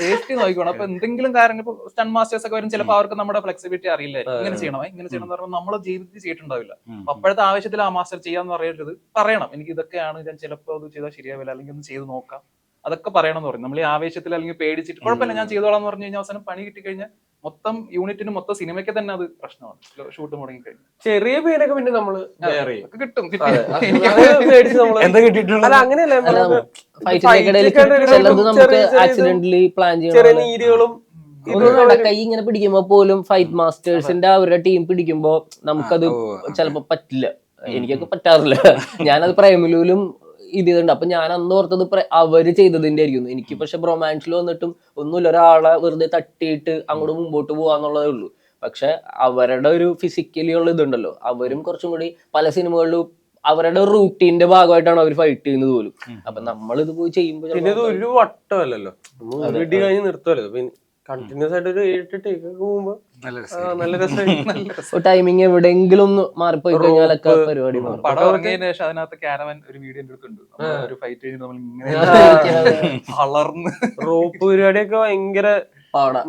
സേഫ്റ്റി നോക്കിക്കോണം. അപ്പൊ എന്തെങ്കിലും കാര്യങ്ങൾ ഇപ്പൊ സ്റ്റൺ മാസ്റ്റേഴ്സ് ഒക്കെ വരും, ചിലപ്പോൾ അവർക്ക് നമ്മുടെ ഫ്ലെക്സിബിലിറ്റി അറിയില്ല, ഇങ്ങനെ ചെയ്യണം എന്ന് പറയുമ്പോൾ നമ്മളെ ജീവിതത്തിൽ ചെയ്തിട്ടുണ്ടാവില്ല. അപ്പൊ അപ്പോഴത്തെ ആവശ്യത്തിൽ ആ മാസ്റ്റർ ചെയ്യാന്ന് പറയരുത്, പറയണം എനിക്ക് ഇതൊക്കെയാണ്, ഞാൻ ചിലപ്പോൾ അത് ചെയ്താൽ ശരിയാവില്ല, അല്ലെങ്കിൽ ഒന്ന് ചെയ്ത് നോക്കാം, അതൊക്കെ പറയണം എന്ന് പറയും. നമ്മൾ ഈ ആവേശത്തിൽ അല്ലെങ്കിൽ പേടിച്ചിട്ട് കുഴപ്പമില്ല ഞാൻ ചെയ്തോളാം എന്ന് പറഞ്ഞു കഴിഞ്ഞാൽ അവസാനം പണി കിട്ടിക്കഴിഞ്ഞാൽ മൊത്തം യൂണിറ്റിനും മൊത്തം സിനിമയ്ക്ക് തന്നെ അത് പ്രശ്നമാണ്. ഷൂട്ട് മുടങ്ങി കഴിഞ്ഞു ചെറിയ പേരൊക്കെ പിന്നെ നമ്മള് കിട്ടും. എന്താ കിട്ടിയിട്ടുള്ളത്? അല്ല അങ്ങനെയല്ല, ചിലത് നമുക്ക് ആക്സിഡന്റലി പ്ലാൻ ചെറിയ ചെയ്യണം. നീരുകളും കൈ ഇങ്ങനെ പിടിക്കുമ്പോ പോലും ഫൈറ്റ് മാസ്റ്റേഴ്സിന്റെ അവരുടെ ടീം പിടിക്കുമ്പോ നമുക്കത് ചിലപ്പോ പറ്റില്ല. എനിക്കൊക്കെ പറ്റാറില്ല. ഞാനത് പ്രേമലൂലും ഇത് ചെയ്തിട്ടുണ്ട്. അപ്പൊ ഞാൻ അന്ന് ഓർത്തത് അവര് ചെയ്തതിന്റെ ആയിരിക്കും. എനിക്ക് പക്ഷെ ബ്രൊമാൻസിൽ വന്നിട്ടും ഒന്നുമില്ല, ഒരാളെ വെറുതെ തട്ടിയിട്ട് അങ്ങോട്ട് മുമ്പോട്ട് പോവാന്നുള്ളതേ ഉള്ളൂ. പക്ഷെ അവരുടെ ഒരു ഫിസിക്കലി ഉള്ള ഇതുണ്ടല്ലോ, അവരും കുറച്ചും കൂടി പല സിനിമകളിലും അവരുടെ റൂട്ടീന്റെ ഭാഗമായിട്ടാണ് അവർ ഫൈറ്റ് ചെയ്യുന്നത് പോലും. അപ്പൊ നമ്മളിത് പോയി ചെയ്യുമ്പോൾ പിന്നെ ഇത് ഒരു വട്ടമല്ലല്ലോ, വീട്ടിൽ കഴിഞ്ഞ് നിർത്തുമല്ലോ, പിന്നെ കണ്ടിന്യൂസ് ആയിട്ട് ഒരു 7-8 ടേക്ക് ഒക്കെ പോകുമ്പോ നല്ല രസമായിരിക്കും. ടൈമിങ് എവിടെയെങ്കിലും ഒന്ന് മാറിപ്പോയി കഴിഞ്ഞാലൊക്കെ പരിപാടി മാറും. പടം ഇറങ്ങിയതിനു ശേഷം അതിനകത്ത് ക്യാരവൻ ഒരു വീഡിയോ എടുത്തിട്ടുണ്ട്. ഒരു ഫൈറ്റ് കഴിഞ്ഞ് നമ്മൾ ഇങ്ങനെ വളർന്ന് റോപ്പ് പരിപാടിയൊക്കെ ഭയങ്കര പാടാ.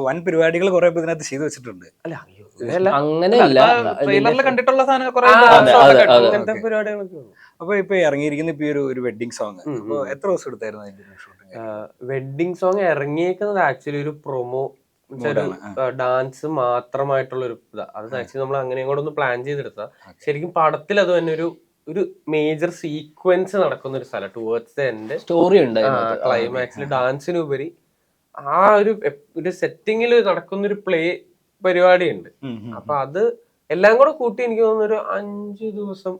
വൻ പരിപാടികൾ കുറെ ഇതിനകത്ത് ചെയ്തു വെച്ചിട്ടുണ്ട്. അങ്ങനെയല്ല, ട്രെയിലറിൽ കണ്ടിട്ടുള്ള സാധനം കുറെ അങ്ങനത്തെ പരിപാടികളൊക്കെ. അപ്പൊ ഇപ്പൊ ഇറങ്ങിയിരിക്കുന്ന ഇപ്പൊ ഒരു വെഡിങ് സോങ് അപ്പൊ എത്ര ദിവസം എടുത്തായിരുന്നു അതിന്റെ ഷൂട്ടിംഗ്? വെഡിങ് സോങ് ഇറങ്ങിയേക്കുന്നത് ആക്ച്വലി ഒരു പ്രൊമോ, ഡാൻസ് മാത്രമായിട്ടുള്ള ഒരു ഇതാ. അത് ആക്ച്വലി നമ്മൾ അങ്ങനെയും കൂടെ ഒന്ന് പ്ലാൻ ചെയ്തെടുത്താ ശരിക്കും പടത്തിൽ അത് തന്നെ ഒരു മേജർ സീക്വൻസ് നടക്കുന്ന ഒരു സ്ഥലം ടുവേർഡ്സ് ദ എൻഡ്. സ്റ്റോറി ഉണ്ട് ക്ലൈമാക്സിൽ ഡാൻസിനുപരി ആ ഒരു സെറ്റിങ്ങിൽ നടക്കുന്ന ഒരു പ്ലേ പരിപാടി ഉണ്ട്. അപ്പൊ അത് എല്ലാം കൂടെ കൂട്ടി എനിക്ക് തോന്നുന്നു ഒരു 5 ദിവസം.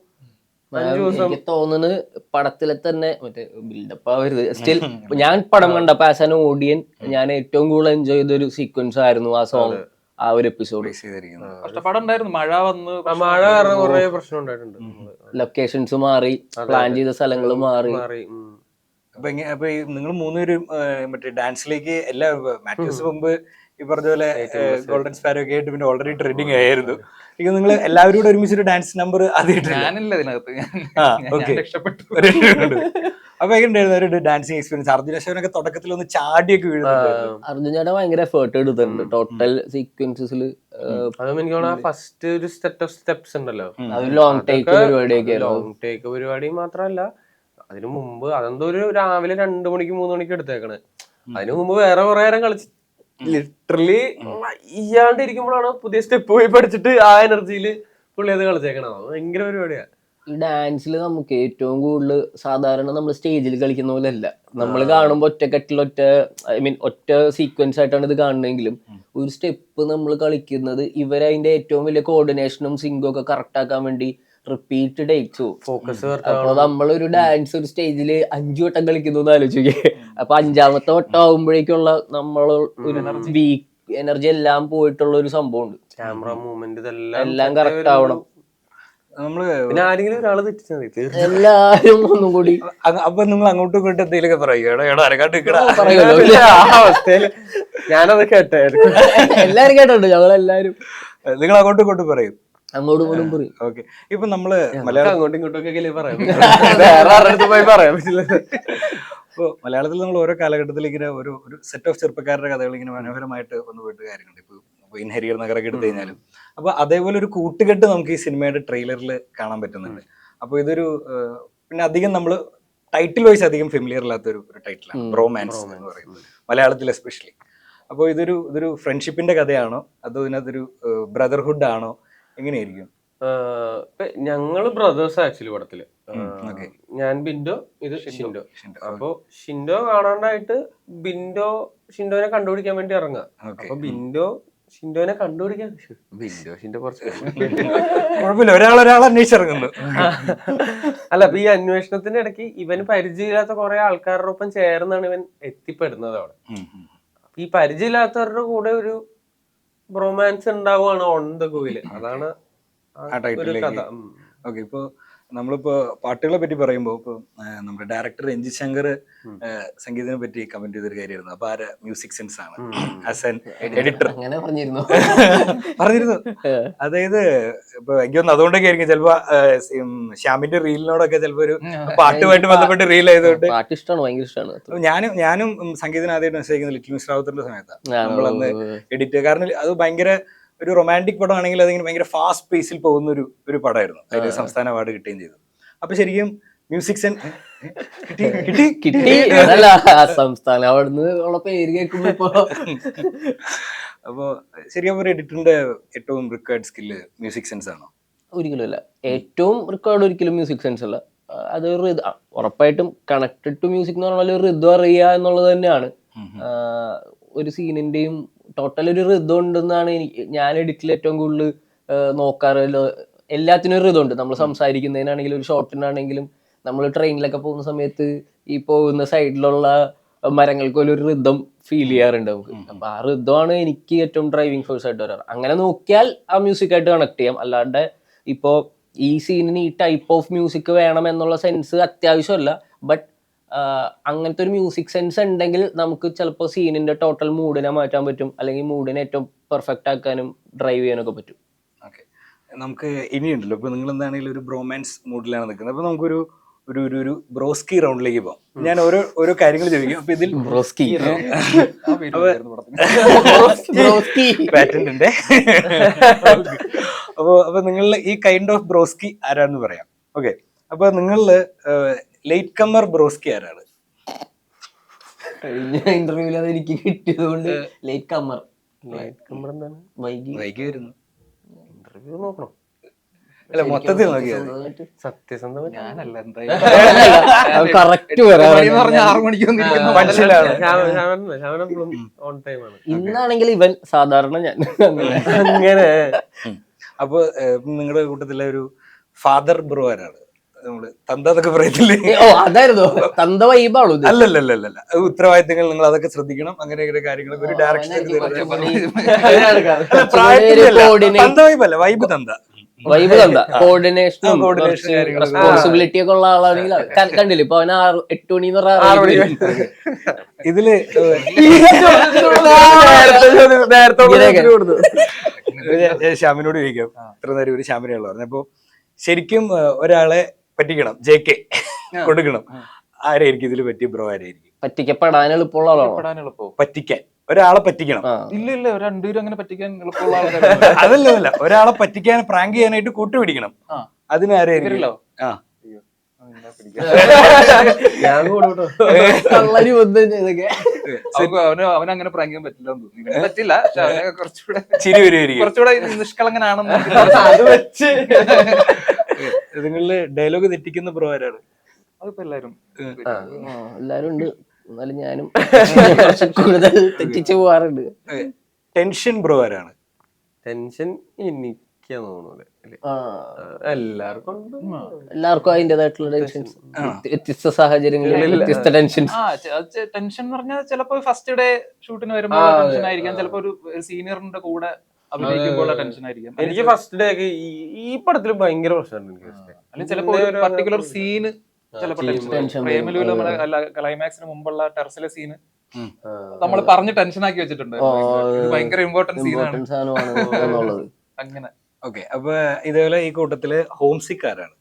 എനിക്ക് തോന്നുന്നത് പടത്തിലെ തന്നെ മറ്റേ ബിൽഡപ്പ് ആവരുത്. സ്റ്റിൽ ഞാൻ പടം കണ്ടപ്പോ ആസ് ആൻ ഓഡിയൻ ഞാൻ ഏറ്റവും കൂടുതൽ എൻജോയ് ചെയ്ത ഒരു സീക്വൻസ് ആയിരുന്നു ആ സോങ്, ആ ഒരു എപ്പിസോഡ്. കഷ്ടപ്പാടുണ്ടായിരുന്നു, മഴ വന്ന് മഴ കാരണം കുറെ പ്രശ്നം ഉണ്ടായിട്ടുണ്ട്. ലൊക്കേഷൻസ് മാറി, പ്ലാൻ ചെയ്ത സ്ഥലങ്ങൾ മാറി. അപ്പൊ നിങ്ങൾ 3 പേരും മറ്റേ ഡാൻസിലേക്ക് എല്ലാ മാച്ചസ് മുമ്പ് ഈ പറഞ്ഞ പോലെ ഗോൾഡൻ സ്പാരോ ഒക്കെ ആയിട്ട് പിന്നെ ഓൾറെഡി ട്രെൻഡിങ് ആയിരുന്നു. നിങ്ങൾ എല്ലാവരും കൂടെ ഒരുമിച്ചൊരു ഡാൻസ് നമ്പർ ഞാനില്ല ഇതിനകത്ത്, രക്ഷപ്പെട്ടു. അപ്പൊ എങ്ങനെയായിരുന്നു ഒരു ഡാൻസിങ് എക്സ്പീരിയൻസ്? അർജുന അശോകനൊക്കെ തുടക്കത്തിൽ ഒന്ന് ചാടിയൊക്കെ വീഴുന്നുണ്ട്. അർജുൻ ചേട്ടൻ ഭയങ്കര എഫേർട്ട് എടുത്തിട്ടുണ്ട് ടോട്ടൽ സീക്വൻസിൽ. അതും എനിക്ക് തോന്നുന്നു ഫസ്റ്റ് ഒരു സെറ്റ് ഓഫ് സ്റ്റെപ്സ് ഉണ്ടല്ലോ, ലോങ് ടേക്ക് പരിപാടിയൊക്കെ. ലോങ് ടേക്ക് പരിപാടി മാത്രമല്ല, അതിനു മുമ്പ് അതെന്തോ ഒരു രാവിലെ 2 മണിക്ക് 3 മണിക്ക് എടുത്തേക്കണേ. അതിനു മുമ്പ് വേറെ കുറെ നേരം കളിച്ച് ലിറ്ററലി ഇരിക്കുമ്പോഴാണ് പുതിയ സ്റ്റെപ്പ് പോയി പഠിച്ചിട്ട് ആ എനർജിയില് പുള്ളി അത് കളിച്ചേക്കണം. ഭയങ്കര പരിപാടിയാ. ഈ ഡാൻസിൽ നമുക്ക് ഏറ്റവും കൂടുതൽ സാധാരണ നമ്മൾ സ്റ്റേജിൽ കളിക്കുന്ന പോലെ അല്ല. നമ്മൾ കാണുമ്പോൾ ഒറ്റ സീക്വൻസ് ആയിട്ടാണ് ഇത് കാണുന്നതെങ്കിലും ഒരു സ്റ്റെപ്പ് നമ്മൾ കളിക്കുന്നത് ഇവരതിന്റെ ഏറ്റവും വലിയ കോർഡിനേഷനും സിങ്കും ഒക്കെ കറക്റ്റ് ആക്കാൻ വേണ്ടി റിപ്പീറ്റ് ടേക്സ് ഫോക്കസ്. അപ്പൊ നമ്മളൊരു ഡാൻസ് ഒരു സ്റ്റേജില് 5 വട്ടം കളിക്കുന്നു എന്ന് ആലോചിക്കേ. അപ്പൊ 5ാമത്തെ വട്ടം ആവുമ്പോഴേക്കുള്ള നമ്മൾ ഒരു വീക്ക് എനർജി എല്ലാം പോയിട്ടുള്ള ഒരു സംഭവം ഉണ്ട്. ക്യാമറ മൂവ്മെന്റ് എല്ലാം കറക്റ്റ് ആവണം. നമ്മള് പിന്നെ ആരെങ്കിലും ഒരാള് തെറ്റിച്ചത് എല്ലാരും ഒന്നും കൂടി. അപ്പൊ നിങ്ങൾ അങ്ങോട്ടും ഇങ്ങോട്ടും എന്തെങ്കിലുമൊക്കെ പറയുമല്ലോ. അവസ്ഥയില് ഞാനത് കേട്ടെ, എല്ലാരും കേട്ടോ, ഞങ്ങളെല്ലാരും നിങ്ങൾ അങ്ങോട്ടും ഇങ്ങോട്ടും പറയും, അങ്ങോട്ടും ഇങ്ങോട്ടും പറയും. ഓക്കെ. ഇപ്പൊ നമ്മള് മലയാളം അങ്ങോട്ടും ഇങ്ങോട്ടൊക്കെ പറയാം, വേറെ ആരുടെ പോയി പറയാൻ പറ്റില്ല. ഇപ്പോൾ മലയാളത്തിൽ നമ്മൾ ഓരോ കാലഘട്ടത്തിൽ ഇങ്ങനെ ഒരു സെറ്റ് ഓഫ് ചെറുപ്പക്കാരുടെ കഥകൾ ഇങ്ങനെ മനോഹരമായിട്ട് വന്നു പോയിട്ട് കാര്യങ്ങളുണ്ട്. ഇപ്പോൾ ഇൻഹരിയർ നഗറൊക്കെ എടുത്തു കഴിഞ്ഞാലും അപ്പൊ അതേപോലെ ഒരു കൂട്ടുകെട്ട് നമുക്ക് ഈ സിനിമയുടെ ട്രെയിലറിൽ കാണാൻ പറ്റുന്നുണ്ട്. അപ്പോൾ ഇതൊരു പിന്നെ അധികം നമ്മൾ ടൈറ്റിൽ വൈസ് അധികം ഫെമിലിയർ അല്ലാത്ത ഒരു ടൈറ്റിലാണ് ബ്രോമാൻസ് എന്ന് പറയുന്നത്, മലയാളത്തിൽ എസ്പെഷ്യലി. അപ്പോൾ ഇതൊരു ഫ്രണ്ട്ഷിപ്പിന്റെ കഥയാണോ അതോ ഇതിനകത്തൊരു ബ്രദർഹുഡ് ആണോ, എങ്ങനെയായിരിക്കും? ഞങ്ങള് ബ്രദേഴ്സ് ആക്ച്വലി പടത്തില്. ഞാൻ ബിൻഡോ, ഇത് ഷിൻഡോ. അപ്പൊ ഷിൻഡോ കാണാണ്ടായിട്ട് ഷിൻഡോനെ കണ്ടുപിടിക്കാൻ വേണ്ടി ഇറങ്ങുക. അപ്പൊ ബിൻഡോ ഷിൻഡോനെ കണ്ടുപിടിക്കാൻ ഷിൻഡോ കുറച്ച് കുഴപ്പമില്ല, ഒരാൾ അന്വേഷിച്ചിറങ്ങുന്നു. അല്ല, അപ്പൊ ഈ അന്വേഷണത്തിന്റെ ഇടയ്ക്ക് ഇവന് പരിചയമില്ലാത്ത കുറെ ആൾക്കാരുടെ ഒപ്പം ചേർന്നാണ് ഇവൻ എത്തിപ്പെടുന്നത് അവിടെ. ഈ പരിചയമില്ലാത്തവരുടെ കൂടെ ഒരു റൊമാൻസ് ഉണ്ടാവുകയാണ് ഓൺ ദ ഗോയില്. അതാണ് ആ ടൈറ്റിലേക്ക്. ഓക്കെ. ഇപ്പൊ നമ്മളിപ്പോ പാട്ടുകളെ പറ്റി പറയുമ്പോൾ ഇപ്പൊ നമ്മുടെ ഡയറക്ടർ രഞ്ജിത് ശങ്കർ സംഗീതത്തിനെ പറ്റി കമന്റ് ചെയ്തൊരു കാര്യമായിരുന്നു. അപ്പൊ ആര് മ്യൂസിക് സെൻസ് ആണ് ആസ് എൻ എഡിറ്റർ അങ്ങനെ പറഞ്ഞിരുന്നു. പറഞ്ഞിരുന്നു. അതായത് ഇപ്പൊ എനിക്ക് തോന്നുന്നു അതുകൊണ്ടൊക്കെ ആയിരിക്കും ചിലപ്പോ ശ്യാമിന്റെ റീലിനോടൊക്കെ ചിലപ്പോ ഒരു പാട്ടുമായിട്ട് ബന്ധപ്പെട്ട് റീൽ ആയതുകൊണ്ട് പാട്ട് ഇഷ്ടമാണ്, ഭയങ്കര ഇഷ്ടമാണ്. ഞാനും സംഗീതം ആദ്യമായിട്ട് മനസ്സിലാക്കുന്നത് ലിറ്റിൽ മിസ് റാവുത്തറിന്റെ സമയത്താണ്. നമ്മളന്ന് എഡിറ്റ്, കാരണം അത് ഭയങ്കര ഒരു റൊമാൻറ്റിക് പടമാണെങ്കിൽ അതിങ്ങനെ ഭയങ്കര ഫാസ്റ്റ് പേസിൽ പോകുന്ന ഒരു പടമായിരുന്നു. അതിന് സംസ്ഥാന അവാർഡ് കിട്ടുകയും ചെയ്തു. അപ്പൊ ശരിക്കും മ്യൂസിക് കിട്ടി അതല്ല, സംസ്ഥാന അവിടുന്ന് ഉള്ള പേര് കേൾക്കുമ്പോ ഇപ്പൊ അപ്പൊ ശരിക്കും ഒരു എഡിറ്ററിന്റെ ഏറ്റവും റിക്വയർഡ് സ്കില്ല് മ്യൂസിക് സെൻസ് ആണോ? ഒരിക്കലും അല്ല. ഏറ്റവും റിക്വയർഡ് ഒരിക്കലും മ്യൂസിക് സെൻസ് അല്ല. അത് ഉറപ്പായിട്ടും കണക്റ്റഡ് ടു മ്യൂസിക് എന്ന് പറഞ്ഞാൽ ഒരു ഋതു അറിയുക എന്നുള്ളത് തന്നെയാണ്. ഒരു സീനിന്റെയും ടോട്ടൽ ഒരു ഋതം ഉണ്ടെന്നാണ് ഞാൻ എഡിറ്റിൽ ഏറ്റവും കൂടുതൽ നോക്കാറല്ലോ. എല്ലാത്തിനും ഒരു ഋതമുണ്ട്. നമ്മൾ സംസാരിക്കുന്നതിനാണെങ്കിലും ഒരു ഷോട്ടിനാണെങ്കിലും നമ്മൾ ട്രെയിനിലൊക്കെ പോകുന്ന സമയത്ത് ഈ പോകുന്ന സൈഡിലുള്ള മരങ്ങൾക്ക് ഒരു ഋതം ഫീൽ ചെയ്യാറുണ്ട് നമുക്ക്. അപ്പൊ ആ ഋതമാണ് എനിക്ക് ഏറ്റവും ഡ്രൈവിംഗ് ഫോഴ്സ് ആയിട്ട് വരാറ്. അങ്ങനെ നോക്കിയാൽ ആ മ്യൂസിക്കായിട്ട് കണക്ട് ചെയ്യാം. അല്ലാണ്ട് ഇപ്പോ ഈ സീനിന് ഈ ടൈപ്പ് ഓഫ് മ്യൂസിക് വേണം എന്നുള്ള സെൻസ് അത്യാവശ്യമല്ല. ബട്ട് അങ്ങനത്തെ ഒരു മ്യൂസിക് സെൻസ് ഉണ്ടെങ്കിൽ നമുക്ക് ചിലപ്പോൾ സീനിന്റെ ടോട്ടൽ മൂഡിനെ മാറ്റാൻ പറ്റും, അല്ലെങ്കിൽ മൂഡിനെ ഏറ്റവും പെർഫെക്റ്റ് ആക്കാനും ഡ്രൈവ് ചെയ്യാനൊക്കെ പറ്റും. ഓക്കെ, നമുക്ക് ഇനിയുണ്ടല്ലോ ഇപ്പൊ നിങ്ങൾ എന്താണെങ്കിലും ഒരു ബ്രോമാൻസ് മൂഡിലാണ് നിൽക്കുന്നത്. അപ്പൊ നമുക്കൊരു ഒരു ഒരു ഒരു ബ്രോസ്കി റൗണ്ടിലേക്ക് പോകാം. ഞാൻ ഓരോ കാര്യങ്ങൾ ചോദിക്കും. അപ്പൊ ഇതിൽ ബ്രോസ്കി പാറ്റന്റ് ഉണ്ട്. അപ്പൊ നിങ്ങളിൽ ഈ കൈൻഡ് ഓഫ് ബ്രോസ്കി ആരാണെന്ന് പറയാം. ഓക്കെ, അപ്പൊ നിങ്ങളില് ലേറ്റ് കമ്മർ ബ്രോസ്കി ആരാണ്? കഴിഞ്ഞ ഇന്റർവ്യൂവിൽ അത് എനിക്ക് കിട്ടിയത് കൊണ്ട് ലേറ്റ് കമ്മർ. എന്താണ് വൈകി വരുന്നു. ഇന്റർവ്യൂ നോക്കണം. അല്ല, മൊത്തത്തിൽ നോക്കിയത് സത്യസന്ധ ഞാനല്ല കറക്റ്റ് പറഞ്ഞ 6 മണിക്ക് ഓൺ ടൈം ആണ്. ഇന്നാണെങ്കിൽ ഇവൻ സാധാരണ ഞാൻ അങ്ങനെ. അപ്പൊ നിങ്ങളുടെ കൂട്ടത്തിലെ ഒരു ഫാദർ ബ്രോ ആരാണ്? നമ്മള് തന്തൊക്കെ പറയത്തില്ലേ? ഓ അതായിരുന്നു തന്ത വൈബാണോ? അല്ലല്ല, ഉത്തരവാദിത്തങ്ങൾ നിങ്ങൾ അതൊക്കെ ശ്രദ്ധിക്കണം. അങ്ങനെ കാര്യങ്ങളൊക്കെ ഒരു ഡയറക്ഷൻ വൈബ് തന്ത കോർഡിനേഷനും റെസ്പോൺസിബിലിറ്റി ഒക്കെ ഉള്ള ആളാണെങ്കിൽ കണ്ടില്ല ഇപ്പൊ അവന് 8 മണിന്ന് പറഞ്ഞ ഇതില് ശ്യാമിനോട് ചോദിക്കാം. ഇത്ര നേരം ഒരു ശ്യാമിനെയുള്ള പറഞ്ഞപ്പോ ശരിക്കും ഒരാളെ പറ്റിക്കണം, JK കൊടുക്കണം, ആരായിരിക്കും ഇതില് പറ്റിയ ബ്രോ? ആരായിരിക്കും പറ്റിക്കപ്പെടാൻ എളുപ്പമുള്ള ആളാണോ? പറ്റിക്കാൻ ഒരാളെ പറ്റിക്കണം. ഇല്ല, രണ്ടുപേരും അങ്ങനെ പറ്റിക്കാൻ എളുപ്പമുള്ള ആൾക്കാർ. അതല്ല, ഒരാളെ പറ്റിക്കാൻ പ്രാങ്ക് ചെയ്യാനായിട്ട് കൂട്ടുപിടിക്കണം. അതിന് ആരായിരിക്കും? അവനങ്ങനെ പ്രാങ്ക് ചെയ്യാൻ പറ്റില്ല, പറ്റില്ല. കുറച്ചുകൂടെ ചിരി വരുമായിരിക്കും, കുറച്ചുകൂടെ നിഷ്കളങ്കനാണെന്ന് അത് വെച്ച്. നിങ്ങളില് ഡയലോഗ് തെറ്റിക്കുന്ന ബ്രോ ആരാണ്? അതിപ്പോ എല്ലാരും ഉണ്ട്. എന്നാലും ഞാനും കൂടുതൽ തെറ്റിച്ചു പോവാറുണ്ട്. ടെൻഷൻ ബ്രോ ആരാണ്? ടെൻഷൻ എനിക്കാ തോന്നുന്നു. എല്ലാവർക്കും അതിൻ്റെതായിട്ടുള്ള ടെൻഷൻസ്, വ്യത്യസ്ത സാഹചര്യങ്ങളിൽ വ്യത്യസ്ത ടെൻഷൻസ്. ടെൻഷൻ എന്ന് പറഞ്ഞാൽ ചിലപ്പോ ഫസ്റ്റ് ഡേ ഷൂട്ടിന് വരുമ്പോൾ ടെൻഷൻ ആയിരിക്കാം, ചിലപ്പോ ഒരു സീനിയറിന്റെ കൂടെ അഭിനയിക്കുമ്പോൾ ടെൻഷൻ ആയിരിക്കാം. എനിക്ക് ഫസ്റ്റ് ഡേ ഒക്കെ ഈ പടത്തിൽ ഭയങ്കര പ്രശ്നമാണ്. അല്ലെങ്കിൽ ചിലപ്പോ ഒരു പർട്ടിക്കുലർ സീന് ചിലപ്പോ ടെൻഷൻ. പ്രേമലൂല് നമ്മളെ ക്ലൈമാക്സിന് മുമ്പുള്ള ടെറസിലെ സീന് നമ്മൾ പറഞ്ഞ് ടെൻഷൻ ആക്കി വെച്ചിട്ടുണ്ട്. ഭയങ്കര ഇമ്പോർട്ടന്റ് സീനാണ് അങ്ങനെ. ഓക്കെ, അപ്പൊ ഇതേപോലെ ഈ കൂട്ടത്തില് ഹോം സിക്ക് ആരാണ്?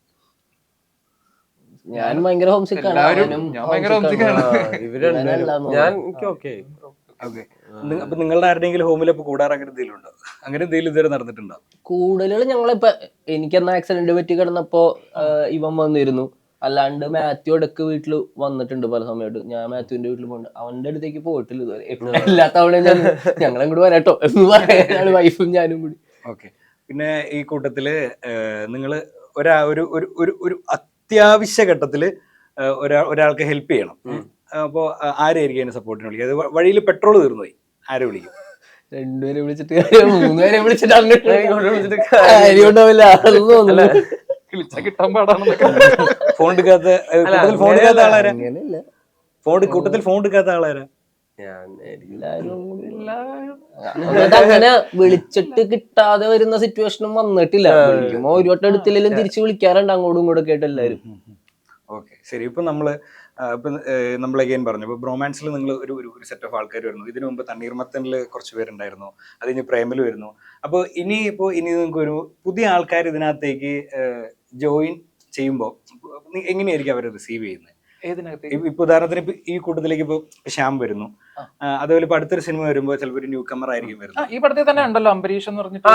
ഞാൻ ഭയങ്കര ഹോം സിക്ക് ആണ്. അപ്പൊ നിങ്ങളുടെ ആരുടെയെങ്കിലും ഹോമിൽ കൂടാറ് അങ്ങനെ എന്തെങ്കിലും ഉണ്ടോ? അങ്ങനെ എന്തെങ്കിലും ഇതുവരെ നടന്നിട്ടുണ്ടോ? കൂടുതൽ ഞങ്ങളിപ്പോ എനിക്കെന്നാ ആക്സിഡന്റ് പറ്റി കിടന്നപ്പോ ഇവൻ വന്നിരുന്നു. അല്ലാണ്ട് മാത്യു ഇടക്ക് വീട്ടിൽ വന്നിട്ടുണ്ട് പല സമയത്ത്. ഞാൻ മാത്യുവിന്റെ വീട്ടിൽ പോയിട്ടുണ്ട്. അവന്റെ അടുത്തേക്ക് പോയിട്ടില്ല ഇതുവരെ. എല്ലാ തവണ ഞങ്ങളങ്ങോട്ട് വരാട്ടോ എന്ന് പറയാനാണ് വൈഫും ഞാനും കൂടി. ഓക്കെ, പിന്നെ ഈ കൂട്ടത്തില് നിങ്ങള് ഒരു അത്യാവശ്യ ഘട്ടത്തില് ഒരാൾക്ക് ഹെൽപ്പ് ചെയ്യണം. അപ്പോ ആരായിരിക്കും അതിന് സപ്പോർട്ടിന് വിളിക്കുക? അത് വഴിയിൽ പെട്രോൾ തീർന്നു പോയി, ആരെ വിളിക്കും? 2 പേരെ വിളിച്ചിട്ട് 3 പേരെ വിളിച്ചിട്ട് കാര്യമുണ്ടാവില്ല. അതൊന്നും തോന്നില്ല. കിട്ടാൻ പാടാണെന്നൊക്കെ. ഫോൺ എടുക്കാത്ത ആളാരാ? കൂട്ടത്തിൽ ഫോൺ എടുക്കാത്ത ആളാരാ? എല്ലാരും അങ്ങനെ വിളിച്ചിട്ട് കിട്ടാതെ വരുന്ന സിറ്റുവേഷനും വന്നിട്ടില്ല. വിളിക്കുമ്പോ ഒരു വട്ടം എടുത്തില്ലെങ്കിലും തിരിച്ചു വിളിക്കാറുണ്ട് അങ്ങോട്ടും ഇങ്ങോട്ടും കേട്ട് എല്ലാരും. ഓക്കെ, ശരി. ഇപ്പൊ നമ്മൾ അഗൈൻ പറഞ്ഞു, ഇപ്പൊ ബ്രോമാൻസിൽ നിങ്ങൾ ഒരു സെറ്റ് ഓഫ് ആൾക്കാർ വരുന്നു. ഇതിനു മുമ്പ് തണ്ണീർമത്തനിൽ കുറച്ച് പേരുണ്ടായിരുന്നു, അത് കഴിഞ്ഞ് പ്രേമിൽ വരുന്നു. അപ്പോൾ ഇനി നിങ്ങൾക്ക് ഒരു പുതിയ ആൾക്കാർ ഇതിനകത്തേക്ക് ജോയിൻ ചെയ്യുമ്പോൾ എങ്ങനെയായിരിക്കും അവർ റിസീവ് ചെയ്യുന്നത്? ഇപ്പൊ ഉദാഹരണത്തിന് ഇപ്പൊ ഈ കൂട്ടത്തിലേക്ക് ഇപ്പൊ ശ്യാം വരുന്നു, അതുപോലെ ഇപ്പൊ അടുത്തൊരു സിനിമ വരുമ്പോ ചിലപ്പോ ഒരു ന്യൂ കമർ ആയിരിക്കും വരുന്നത്. ഈ പടത്തിൽ തന്നെ ഉണ്ടല്ലോ അംബരീഷ് എന്ന് പറഞ്ഞിട്ട്.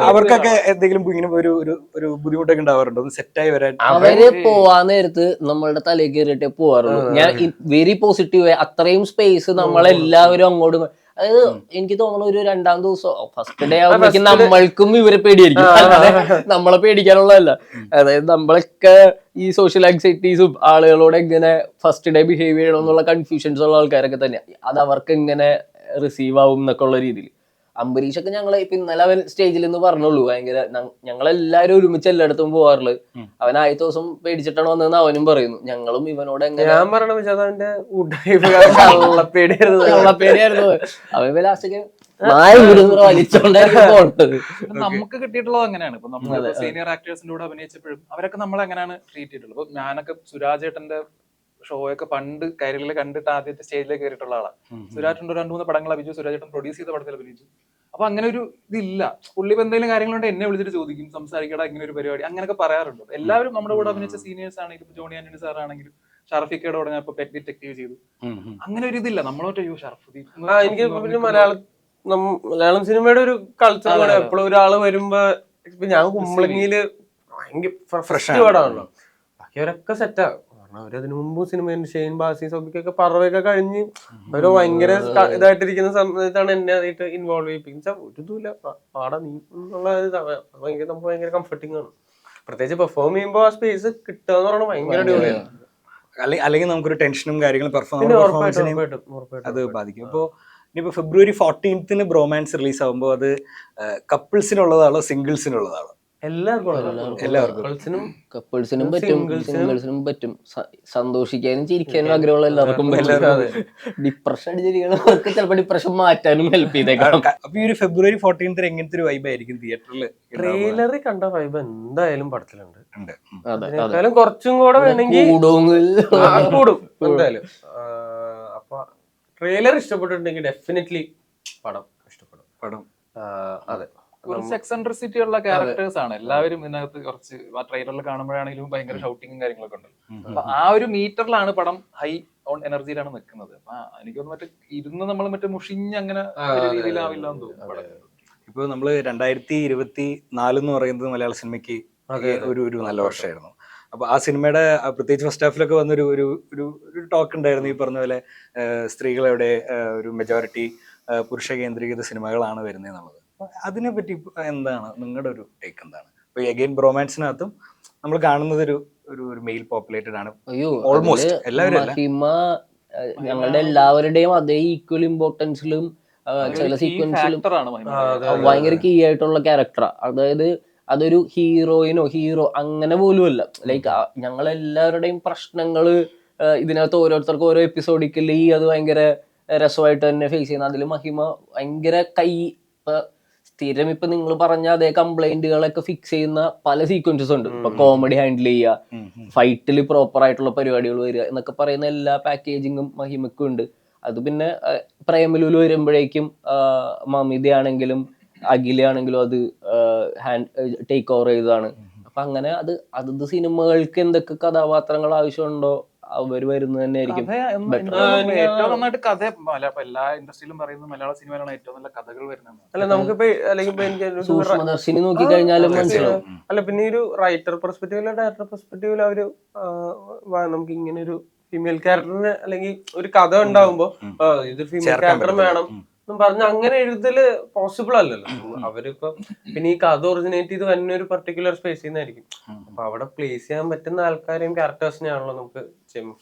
അവർക്കൊക്കെ എന്തെങ്കിലും ഇങ്ങനെ ഒരു ബുദ്ധിമുട്ടൊക്കെ ഉണ്ടാവാറുണ്ടോ ഒന്ന് സെറ്റായി വരാൻ? അവര് പോവാൻ നേരത്ത് നമ്മളുടെ തലയിൽ കയറിയിട്ടേ പോവാറുള്ളൂ. ഞാൻ വെരി പോസിറ്റീവ്, അത്രയും സ്പേസ് നമ്മളെല്ലാവരും അങ്ങോട്ടും. അതായത് എനിക്ക് തോന്നുന്നു ഒരു 2ാം ദിവസം ഫസ്റ്റ് ഡേ ആവുമ്പോഴേക്കും നമ്മൾക്കും ഇവരെ പേടിയായിരിക്കും, നമ്മളെ പേടിക്കാനുള്ളതല്ല. അതായത് നമ്മളൊക്കെ ഈ സോഷ്യൽ ആങ്സൈറ്റീസും ആളുകളോട് എങ്ങനെ ഫസ്റ്റ് ഡേ ബിഹേവ് ചെയ്യണം എന്നുള്ള കൺഫ്യൂഷൻസ് ഉള്ള ആൾക്കാരൊക്കെ തന്നെയാണ്. അത് അവർക്ക് എങ്ങനെ റിസീവ് ആവും എന്നൊക്കെ ഉള്ള രീതിയിൽ. അംബരീഷൊക്കെ ഞങ്ങളെ ഇപ്പൊ ഇന്നലെ അവൻ സ്റ്റേജിൽ നിന്ന് പറഞ്ഞുള്ളൂ, ഭയങ്കര ഞങ്ങളെല്ലാരും ഒരുമിച്ച് എല്ലായിടത്തും പോവാറുള്ളത്. അവൻ ആദ്യത്തെ ദിവസം പേടിച്ചിട്ടാണ് വന്നതെന്ന് അവനും പറയുന്നു. ഞങ്ങളും ഇവനോട് എങ്ങനെ കള്ളപ്പേടിയായിരുന്നു. അവൻ ലാസ്റ്റൊക്കെ വലിച്ചോണ്ടായിരിക്കും പോണത്. നമുക്ക് കിട്ടിയിട്ടുള്ളത് അങ്ങനെയാണ്. ഇപ്പൊ നമ്മൾ സീനിയർ ആക്ടേഴ്സിന്റെ കൂടെ അഭിനയിച്ചപ്പോഴും അവരൊക്കെ നമ്മളെ അങ്ങനെയാണ് ട്രീറ്റ് ചെയ്തിട്ടുള്ളത്. ഇപ്പൊ ഞാനൊക്കെ സുരാജേട്ടന്റെ ഷോയൊക്കെ പണ്ട് കരിയറിൽ കണ്ടിട്ട് ആദ്യത്തെ സ്റ്റേജിലേക്ക് കയറിയിട്ടുള്ള ആളാണ്. സുരാജേട്ടൻ 2-3 പടങ്ങൾ അഭിനയിച്ചു, സുരാജേട്ടൻ പ്രൊഡ്യൂസ് ചെയ്ത പടത്തിൽ അഭിനയിച്ചു. അപ്പൊ അങ്ങനെ ഒരു ഇതില്ല. പുള്ളി ഇപ്പൊ എന്തെങ്കിലും കാര്യങ്ങളുണ്ട് എന്നെ വിളിച്ചിട്ട് ചോദിക്കും, സംസാരിക്കടാ ഇങ്ങനെ ഒരു പരിപാടി, അങ്ങനെയൊക്കെ പറയാറുണ്ട്. എല്ലാവരും നമ്മുടെ കൂടെ അഭിനയിച്ച സീനിയേഴ്സ് ആണെങ്കിലും ജോണി ആന്റണി സാർ ആണെങ്കിലും ഷറഫിക്കയുടെ കൂടെ ഞാൻ ഇപ്പൊ പെറ്റ് ഡിറ്റക്റ്റീവ് ചെയ്തു. അങ്ങനെ ഒരു ഇതില്ല നമ്മളോട്ട് ഷറഫുദ്ദീൻ. എനിക്ക് പിന്നെ മലയാളം സിനിമയുടെ ഒരു കൾച്ചർ എപ്പോഴും ഒരാള് വരുമ്പോ, ഇപ്പൊ ഞാൻ കുമ്പളങ്ങിയില് ഭയങ്കര ഫ്രഷ് പടമാണല്ലോ, ബാക്കിയവരൊക്കെ സെറ്റാ. അവരതിനു മുമ്പ് സിനിമയിൽ ഷെയ്ൻ ബാസി സോബിക്കൊക്കെ പറവൊക്കെ കഴിഞ്ഞ് അവര് ഭയങ്കര ഇതായിട്ടിരിക്കുന്ന സമയത്താണ് എന്നെ അതിട്ട് ഇൻവോൾവ് ചെയ്യിപ്പിച്ച ഒരു ഇതുമില്ല, പാടാ നീ എന്നുള്ള ഭയങ്കര നമുക്ക് ഭയങ്കര കംഫർട്ടിങ് ആണ്. പ്രത്യേകിച്ച് പെർഫോം ചെയ്യുമ്പോൾ ആ സ്പേസ് കിട്ടുക എന്ന് പറഞ്ഞാൽ ഭയങ്കര അടിപൊളിയാണ്. അല്ലെങ്കിൽ നമുക്കൊരു ടെൻഷനും കാര്യങ്ങളും പെർഫോമൻസിനെയും അത് ബാധിക്കും. ഇപ്പോൾ ഇനിയിപ്പോൾ February 14th ബ്രോമാൻസ് റിലീസ് ആകുമ്പോൾ അത് കപ്പിൾസിനുള്ളതാണോ സിംഗിൾസിനുള്ളതാണോ? കപ്പിൾസിനും പറ്റും, സിംഗിൾസിനും പറ്റും. സന്തോഷിക്കാനും ചിരിക്കാനും ആഗ്രഹമുള്ള എല്ലാവർക്കും പറ്റും. ഡിപ്രഷൻ അടിച്ചിരിക്കുന്നവർക്ക് ചിലപ്പോൾ ഡിപ്രഷൻ മാറ്റാനും ഹെൽപ്പ് ചെയ്തേക്കാം. അപ്പൊ ഈ ഒരു February 14th എങ്ങനത്തെ ഒരു വൈബ് ആയിരിക്കും തിയേറ്ററിൽ? ട്രെയിലറിൽ കണ്ട വൈബ് എന്തായാലും പടത്തിലുണ്ട്. എന്തായാലും കുറച്ചും കൂടെ വേണമെങ്കിൽ കൂടും എന്തായാലും. അപ്പൊ ട്രെയിലർ ഇഷ്ടപ്പെട്ടിട്ടുണ്ടെങ്കിൽ ഡെഫിനറ്റ്ലി പടം ഇഷ്ടപ്പെടും. അതെ, ഒരു സെക്സൻട്രിസിറ്റി ഉള്ള ക്യാരക്ടേഴ്സ് ആണ് എല്ലാവരും ഇതിനകത്ത്. കുറച്ച് ആ ട്രെയിലറിൽ കാണുമ്പോഴാണെങ്കിലും ഭയങ്കര ഷൗട്ടിങ്ങും കാര്യങ്ങളൊക്കെ ഉണ്ട്. അപ്പൊ ആ ഒരു മീറ്ററിലാണ് പടം ഹൈ ഓൺ എനർജിയിലാണ് നിൽക്കുന്നത്. അപ്പൊ എനിക്കൊന്ന് മറ്റേ ഇരുന്ന് നമ്മൾ മറ്റേ മുഷിഞ്ഞ് അങ്ങനെ ഒരു രീതിയിലാവില്ല എന്ന് തോന്നുന്നു. ഇപ്പൊ നമ്മള് 2024 എന്ന് പറയുന്നത് മലയാള സിനിമയ്ക്ക് ഒരു നല്ല വർഷമായിരുന്നു. അപ്പൊ ആ സിനിമയുടെ പ്രത്യേകിച്ച് ഫസ്റ്റ് ഹാഫിലൊക്കെ വന്നൊരു ഒരു ടോക്ക് ഉണ്ടായിരുന്നു, ഈ പറഞ്ഞ പോലെ സ്ത്രീകളുടെ ഒരു മെജോറിറ്റി പുരുഷ കേന്ദ്രീകൃത സിനിമകളാണ് വരുന്നത് എന്നുള്ളത്. അതിനെ പറ്റി എന്താണ് നിങ്ങളുടെ ഒരു ടേക്ക്? എന്താണ് ഇപ്പൊ അഗൈൻ ബ്രോമാൻസിനകത്തും നമ്മൾ കാണുന്നത് ഒരു മെയിൽ പോപ്പുലേറ്റഡ് ആണ് ഓൾമോസ്റ്റ് എല്ലാവരും. മഹിമ ഞങ്ങളുടെ എല്ലാവരുടെയും അതേ ഈക്വൽ ഇമ്പോർട്ടൻസിലും ചില സീക്വൻസിലും ഭയങ്കര കീ ആയിട്ടുള്ള ക്യാരക്ടറാ. അതായത് അതൊരു ഹീറോ അങ്ങനെ പോലും അല്ല. ലൈക്ക് ഞങ്ങളെല്ലാവരുടെയും പ്രശ്നങ്ങള് ഇതിനകത്ത് ഓരോരുത്തർക്കും ഓരോ എപ്പിസോഡിക്കലി അത് ഭയങ്കര രസമായിട്ട് തന്നെ ഫേസ് ചെയ്യുന്നത്. അതിൽ മഹിമ ഭയങ്കര സ്ഥിരം ഇപ്പൊ നിങ്ങൾ പറഞ്ഞ അതേ കംപ്ലൈന്റുകളൊക്കെ ഫിക്സ് ചെയ്യുന്ന പല സീക്വൻസസ് ഉണ്ട്. ഇപ്പൊ കോമഡി ഹാൻഡിൽ ചെയ്യുക, ഫൈറ്റിൽ പ്രോപ്പർ ആയിട്ടുള്ള പരിപാടികൾ വരിക എന്നൊക്കെ പറയുന്ന എല്ലാ പാക്കേജിങ്ങും മഹിമയ്ക്കും ഉണ്ട്. അത് പിന്നെ പ്രേമലൂല് വരുമ്പോഴേക്കും മമിതയാണെങ്കിലും അഖിലയാണെങ്കിലും അത് ടേക്ക് ഓവർ ചെയ്തതാണ്. അപ്പൊ അങ്ങനെ അതത് സിനിമകൾക്ക് എന്തൊക്കെ കഥാപാത്രങ്ങൾ ആവശ്യമുണ്ടോ അവർ വരുന്നത് തന്നെ ആയിരിക്കും ഏറ്റവും നന്നായിട്ട് കഥ. എല്ലാ ഇൻഡസ്ട്രിയിലും പറയുന്നത് മലയാള സിനിമയിലാണ് ഏറ്റവും നല്ല കഥകൾ വരുന്നത്. അല്ല നമുക്കിപ്പോ അല്ലെങ്കിൽ സൂക്ഷ്മദർശിനി നോക്കി കഴിഞ്ഞാലും മനസ്സിലാവും. അല്ല പിന്നെ ഒരു റൈറ്റർ പെർസ്പെക്റ്റീവിലോ ഡയറക്ടർ പെർസ്പെക്റ്റീവിലോ അവര് നമുക്ക് ഇങ്ങനെ ഒരു ഫീമെയിൽ ക്യാരക്ടറിന് അല്ലെങ്കിൽ ഒരു കഥ ഉണ്ടാവുമ്പോ ഇത് ഫീമെയിൽ ക്യാരക്ടർ വേണം എന്നും പറഞ്ഞ അങ്ങനെ എഴുതല് പോസിബിൾ അല്ലല്ലോ. അവരിപ്പോ പിന്നെ ഈ കഥ ഒറിജിനേറ്റ് ചെയ്ത് തന്നെ ഒരു പെർട്ടിക്കുലർ സ്പേസിൽ നിന്നായിരിക്കും. അപ്പൊ അവിടെ പ്ലേസ് ചെയ്യാൻ പറ്റുന്ന ആൾക്കാരെയും ക്യാരക്ടേഴ്സിനെയാണല്ലോ നമുക്ക്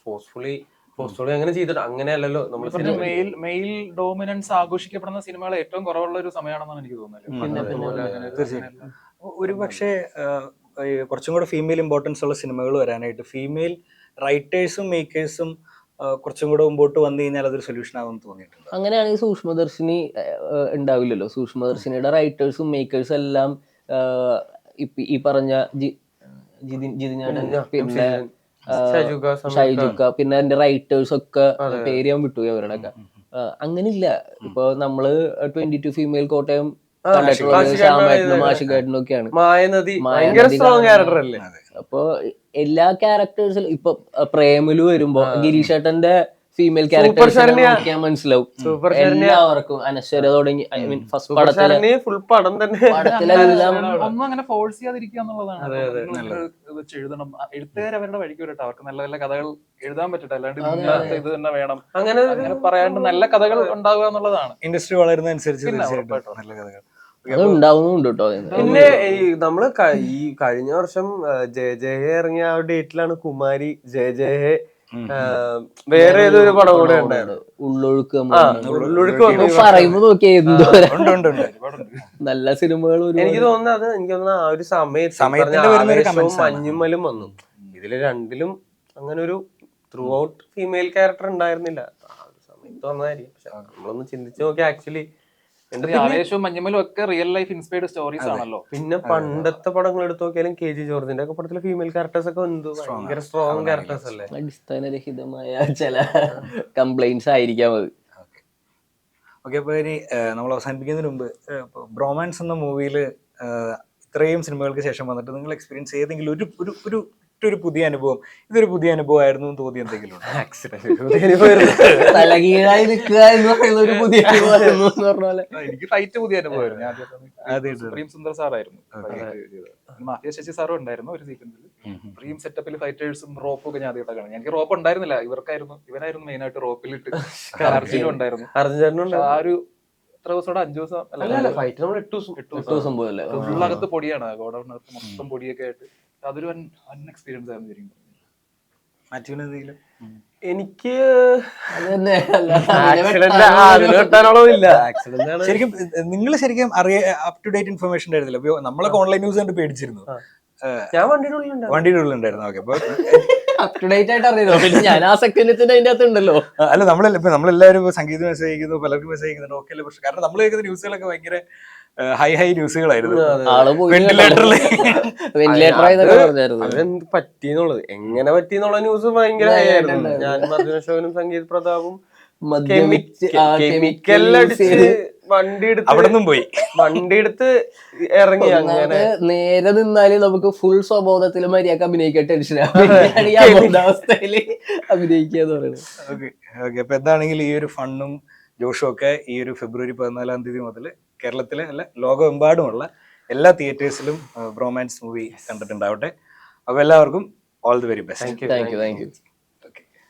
ഫോഴ്സ്ഫുള്ളി അങ്ങനെ ചെയ്തിട്ട് അങ്ങനെയല്ലല്ലോ നമ്മൾ. മെയിൽ ഡോമിനൻസ് ആഘോഷിക്കപ്പെടുന്ന സിനിമകൾ ഏറ്റവും കുറവുള്ള ഒരു സമയമാണെന്നാണ് എനിക്ക് തോന്നുന്നത്. ഒരു പക്ഷേ കുറച്ചും കൂടെ ഫീമെയിൽ ഇമ്പോർട്ടൻസ് ഉള്ള സിനിമകൾ വരാനായിട്ട് ഫീമെയിൽ റൈറ്റേഴ്സും മേക്കേഴ്സും കുറച്ചും കൂടെ മുമ്പോട്ട് വന്നു കഴിഞ്ഞാൽ അതൊരു സൊല്യൂഷൻ ആവുമെന്ന് തോന്നിയിട്ടുണ്ട്? അങ്ങനെയാണെങ്കിൽ സൂക്ഷ്മദർശിനി ഉണ്ടാവില്ലല്ലോ. സൂക്ഷ്മദർശിനിയുടെ റൈറ്റേഴ്സും മേക്കേഴ്സും എല്ലാം ഈ പറഞ്ഞ ജിതിഞ്ഞാടൻ, പിന്നെ ഷൈജുക്ക, പിന്നെ അതിന്റെ റൈറ്റേഴ്സ് ഒക്കെ പേര് ഞാൻ വിട്ടു അവരുടെ ഒക്കെ. അങ്ങനെ ഇല്ല. ഇപ്പൊ നമ്മള് 22 ഫീമെയിൽ കോട്ടയം ശ്യാമേട്ടനും ആഷികേട്ടനും ഒക്കെയാണ്. മായനദി ഭയങ്കര സ്ട്രോങ് ക്യാരക്ടർ അല്ലേ. അപ്പൊ എല്ലാ ക്യാരക്ടേഴ്സിലും ഇപ്പൊ പ്രേമലു വരുമ്പോ ഗിരീഷേട്ടന്റെ ഫീമെയിൽ ക്യാരക്ടേഴ്സ് നോക്കിയാൽ മനസ്സിലാവും എല്ലാവർക്കും. അനശ്വര തുടങ്ങി ഫസ്റ്റ് പടത്തിലെ ഫുൾ പടം തന്നെ പടത്തിലെല്ലാം ഒന്നും അങ്ങനെ ഫോഴ്സ് ചെയ്യാതിരിക്കുക എന്നുള്ളതാണ്. വെച്ച് എഴുതണം, എഴുത്തുകാർ അവരുടെ വഴിക്ക് വരട്ടെ, അവർക്ക് നല്ല നല്ല കഥകൾ എഴുതാൻ പറ്റട്ടെ, അല്ലാണ്ട് ഇങ്ങനത്തെ ഇത് തന്നെ വേണം അങ്ങനെ പറയാണ്ട് നല്ല കഥകൾ ഉണ്ടാവുക എന്നുള്ളതാണ്. ഇൻഡസ്ട്രി വളരുന്ന അനുസരിച്ച് തീർച്ചയായിട്ടും നല്ല കഥകൾ ഉണ്ടാവുന്നുണ്ട് കേട്ടോ. പിന്നെ നമ്മള് ഈ കഴിഞ്ഞ വർഷം ജയ ഇറങ്ങിയ ആ ഡേറ്റിലാണ് കുമാരി ജയ വേറെ ഏതൊരു പടം കൂടെ ഉണ്ടായിരുന്നു, ഉള്ളൊഴുക്ക്. ഉള്ളൊഴുക്ക് പറയുമ്പോ നോക്കിയാ എന്തോ നല്ല സിനിമകൾ. എനിക്ക് തോന്നുന്നത് ആ ഒരു സമയത്ത് മഞ്ഞുമ്മലും വന്നു. ഇതില് രണ്ടിലും അങ്ങനെ ഒരു ത്രൂ ഔട്ട് ഫീമെയിൽ ക്യാരക്ടർ ഉണ്ടായിരുന്നില്ല. ആ ഒരു സമയത്ത് വന്നതായിരിക്കും. പക്ഷെ നമ്മളൊന്ന് ചിന്തിച്ചു നോക്കി ആക്ച്വലി ആവേശവും മഞ്ഞുമലും ഒക്കെ റിയൽ ലൈഫ് ഇൻസ്പയർഡ് സ്റ്റോറീസ് ആണല്ലോ. പിന്നെ പണ്ടത്തെ പടങ്ങൾ എടുത്തു നോക്കിയാലും KG ജോർജിന്റെ ഒക്കെ പടത്തിലെ ഫീമെയിൽ ക്യാരക്ടേഴ്സ് ഒക്കെ ഭയങ്കര സ്ട്രോങ് ക്യാരക്ടേഴ്സ് അല്ലേ. അടിസ്ഥാനരഹിതമായ ചില കംപ്ലൈന്റ്സ് ആയിരിക്കാം അത്. ഓക്കെ, അപ്പൊ ഇനി നമ്മൾ അവസാനിപ്പിക്കുന്നതിന് മുമ്പ് ബ്രോമാൻസ് എന്ന മൂവിയിൽ ഇത്രയും സിനിമകൾക്ക് ശേഷം വന്നിട്ട് നിങ്ങൾ എക്സ്പീരിയൻസ് ഏതെങ്കിലും ഒരു പുതിയ അനുഭവം, ഇതൊരു പുതിയ അനുഭവമായിരുന്നു എന്ന് തോന്നി എന്തെങ്കിലും തലകീഴായി നിൽക്കുക എന്ന് പറയുന്ന ഒരു പുതിയ അനുഭവമായിരുന്നു എന്ന് പറഞ്ഞ പോലെ. എനിക്ക് ഫൈറ്റ് പുതിയ അനുഭവമായിരുന്നു. സുപ്രീം സുന്ദർ സാറായിരുന്നു, മാഫിയ ശശി സാറും ഉണ്ടായിരുന്നു ഒരു സീക്വൻസിൽ. സുപ്രീം സെറ്റപ്പിൽ ഫൈറ്റേഴ്സും റോപ്പും ഒക്കെ ഞാൻ ആദ്യമായിട്ട് കാണും. എനിക്ക് റോപ്പ് ഉണ്ടായിരുന്നില്ല, ഇവനായിരുന്നു മെയിൻ ആയിട്ട് റോപ്പിലിട്ട്. അർജുനും ഉണ്ടായിരുന്നു. ആ ഒരു എത്ര ദിവസം, 5 ദിവസം അല്ല, 8 ദിവസം പോയല്ലേ. ഫുള്ളകത്ത് പൊടിയാണ്, ഗോഡൌണിനകത്ത് മൊത്തം പൊടിയൊക്കെ ആയിട്ട്. അതൊരു വൻ എക്സ്പീരിയൻസ് ആയിരുന്നു ശരിക്കും. എനിക്ക് ശരിക്കും നിങ്ങൾ ശരിക്കും അപ് ടു ഡേറ്റ് ഇൻഫർമേഷൻ ഉണ്ടായിരുന്നില്ല. നമ്മളൊക്കെ ഓൺലൈൻ ന്യൂസ് കണ്ട് പേടിച്ചിരുന്നു. ഞാൻ വണ്ടിയുടെ ഉള്ളിലുണ്ടായിരുന്നു. ഓക്കെ, അപ്പൊ അപ് ടു ഡേറ്റ് ആയിട്ട് അറിയുന്നു. പിന്നെ ഞാൻ ആ സെക്കൻഡത്തിന് അതിന്റെ അകത്ത് ഉണ്ടല്ലോ. അല്ല, നമ്മളെല്ലാവരും സംഗീതം മെസ്സേജ് അയക്കുന്നു, പലർക്കും മെസ്സേജ് അയക്കുന്നുണ്ട്. ഓക്കെ അല്ലേ, പക്ഷെ കാരണം നമ്മൾ കേൾക്കുന്ന ന്യൂസുകളൊക്കെ ഭയങ്കര ഹൈ ന്യൂസുകളായിരുന്നു. അതെന്ത് പറ്റിയെന്നുള്ളത്, എങ്ങനെ പറ്റിയെന്നുള്ള ന്യൂസ് ഭയങ്കര ഹൈ ആയിരുന്നു. ഞാനും അർജുനശോകനും സംഗീത് പ്രതാപും കെമിക്കൽ അടിച്ച് വണ്ടി എടുത്ത് ഇറങ്ങി. അങ്ങനെ നേരെ നിന്നാല് നമുക്ക് ഫുൾ സ്വബോധത്തിൽ മര്യാദ അഭിനയിക്കാൻ ടെൻഷൻ അവസ്ഥയില് അഭിനയിക്കുക എന്ന് പറയുന്നത്. ഓക്കെ, അപ്പൊ എന്താണെങ്കിലും ഈ ഒരു ഫണ്ണും ജോഷും ഒക്കെ ഈ ഒരു ഫെബ്രുവരി 14 തീയതി മുതൽ കേരളത്തിലെ അല്ല ലോകമെമ്പാടുമുള്ള എല്ലാ തിയേറ്റേഴ്സിലും ബ്രോമാൻസ് മൂവി കണ്ടിട്ടുണ്ടാവട്ടെ. അപ്പൊ എല്ലാവർക്കും all the very best. Thank you.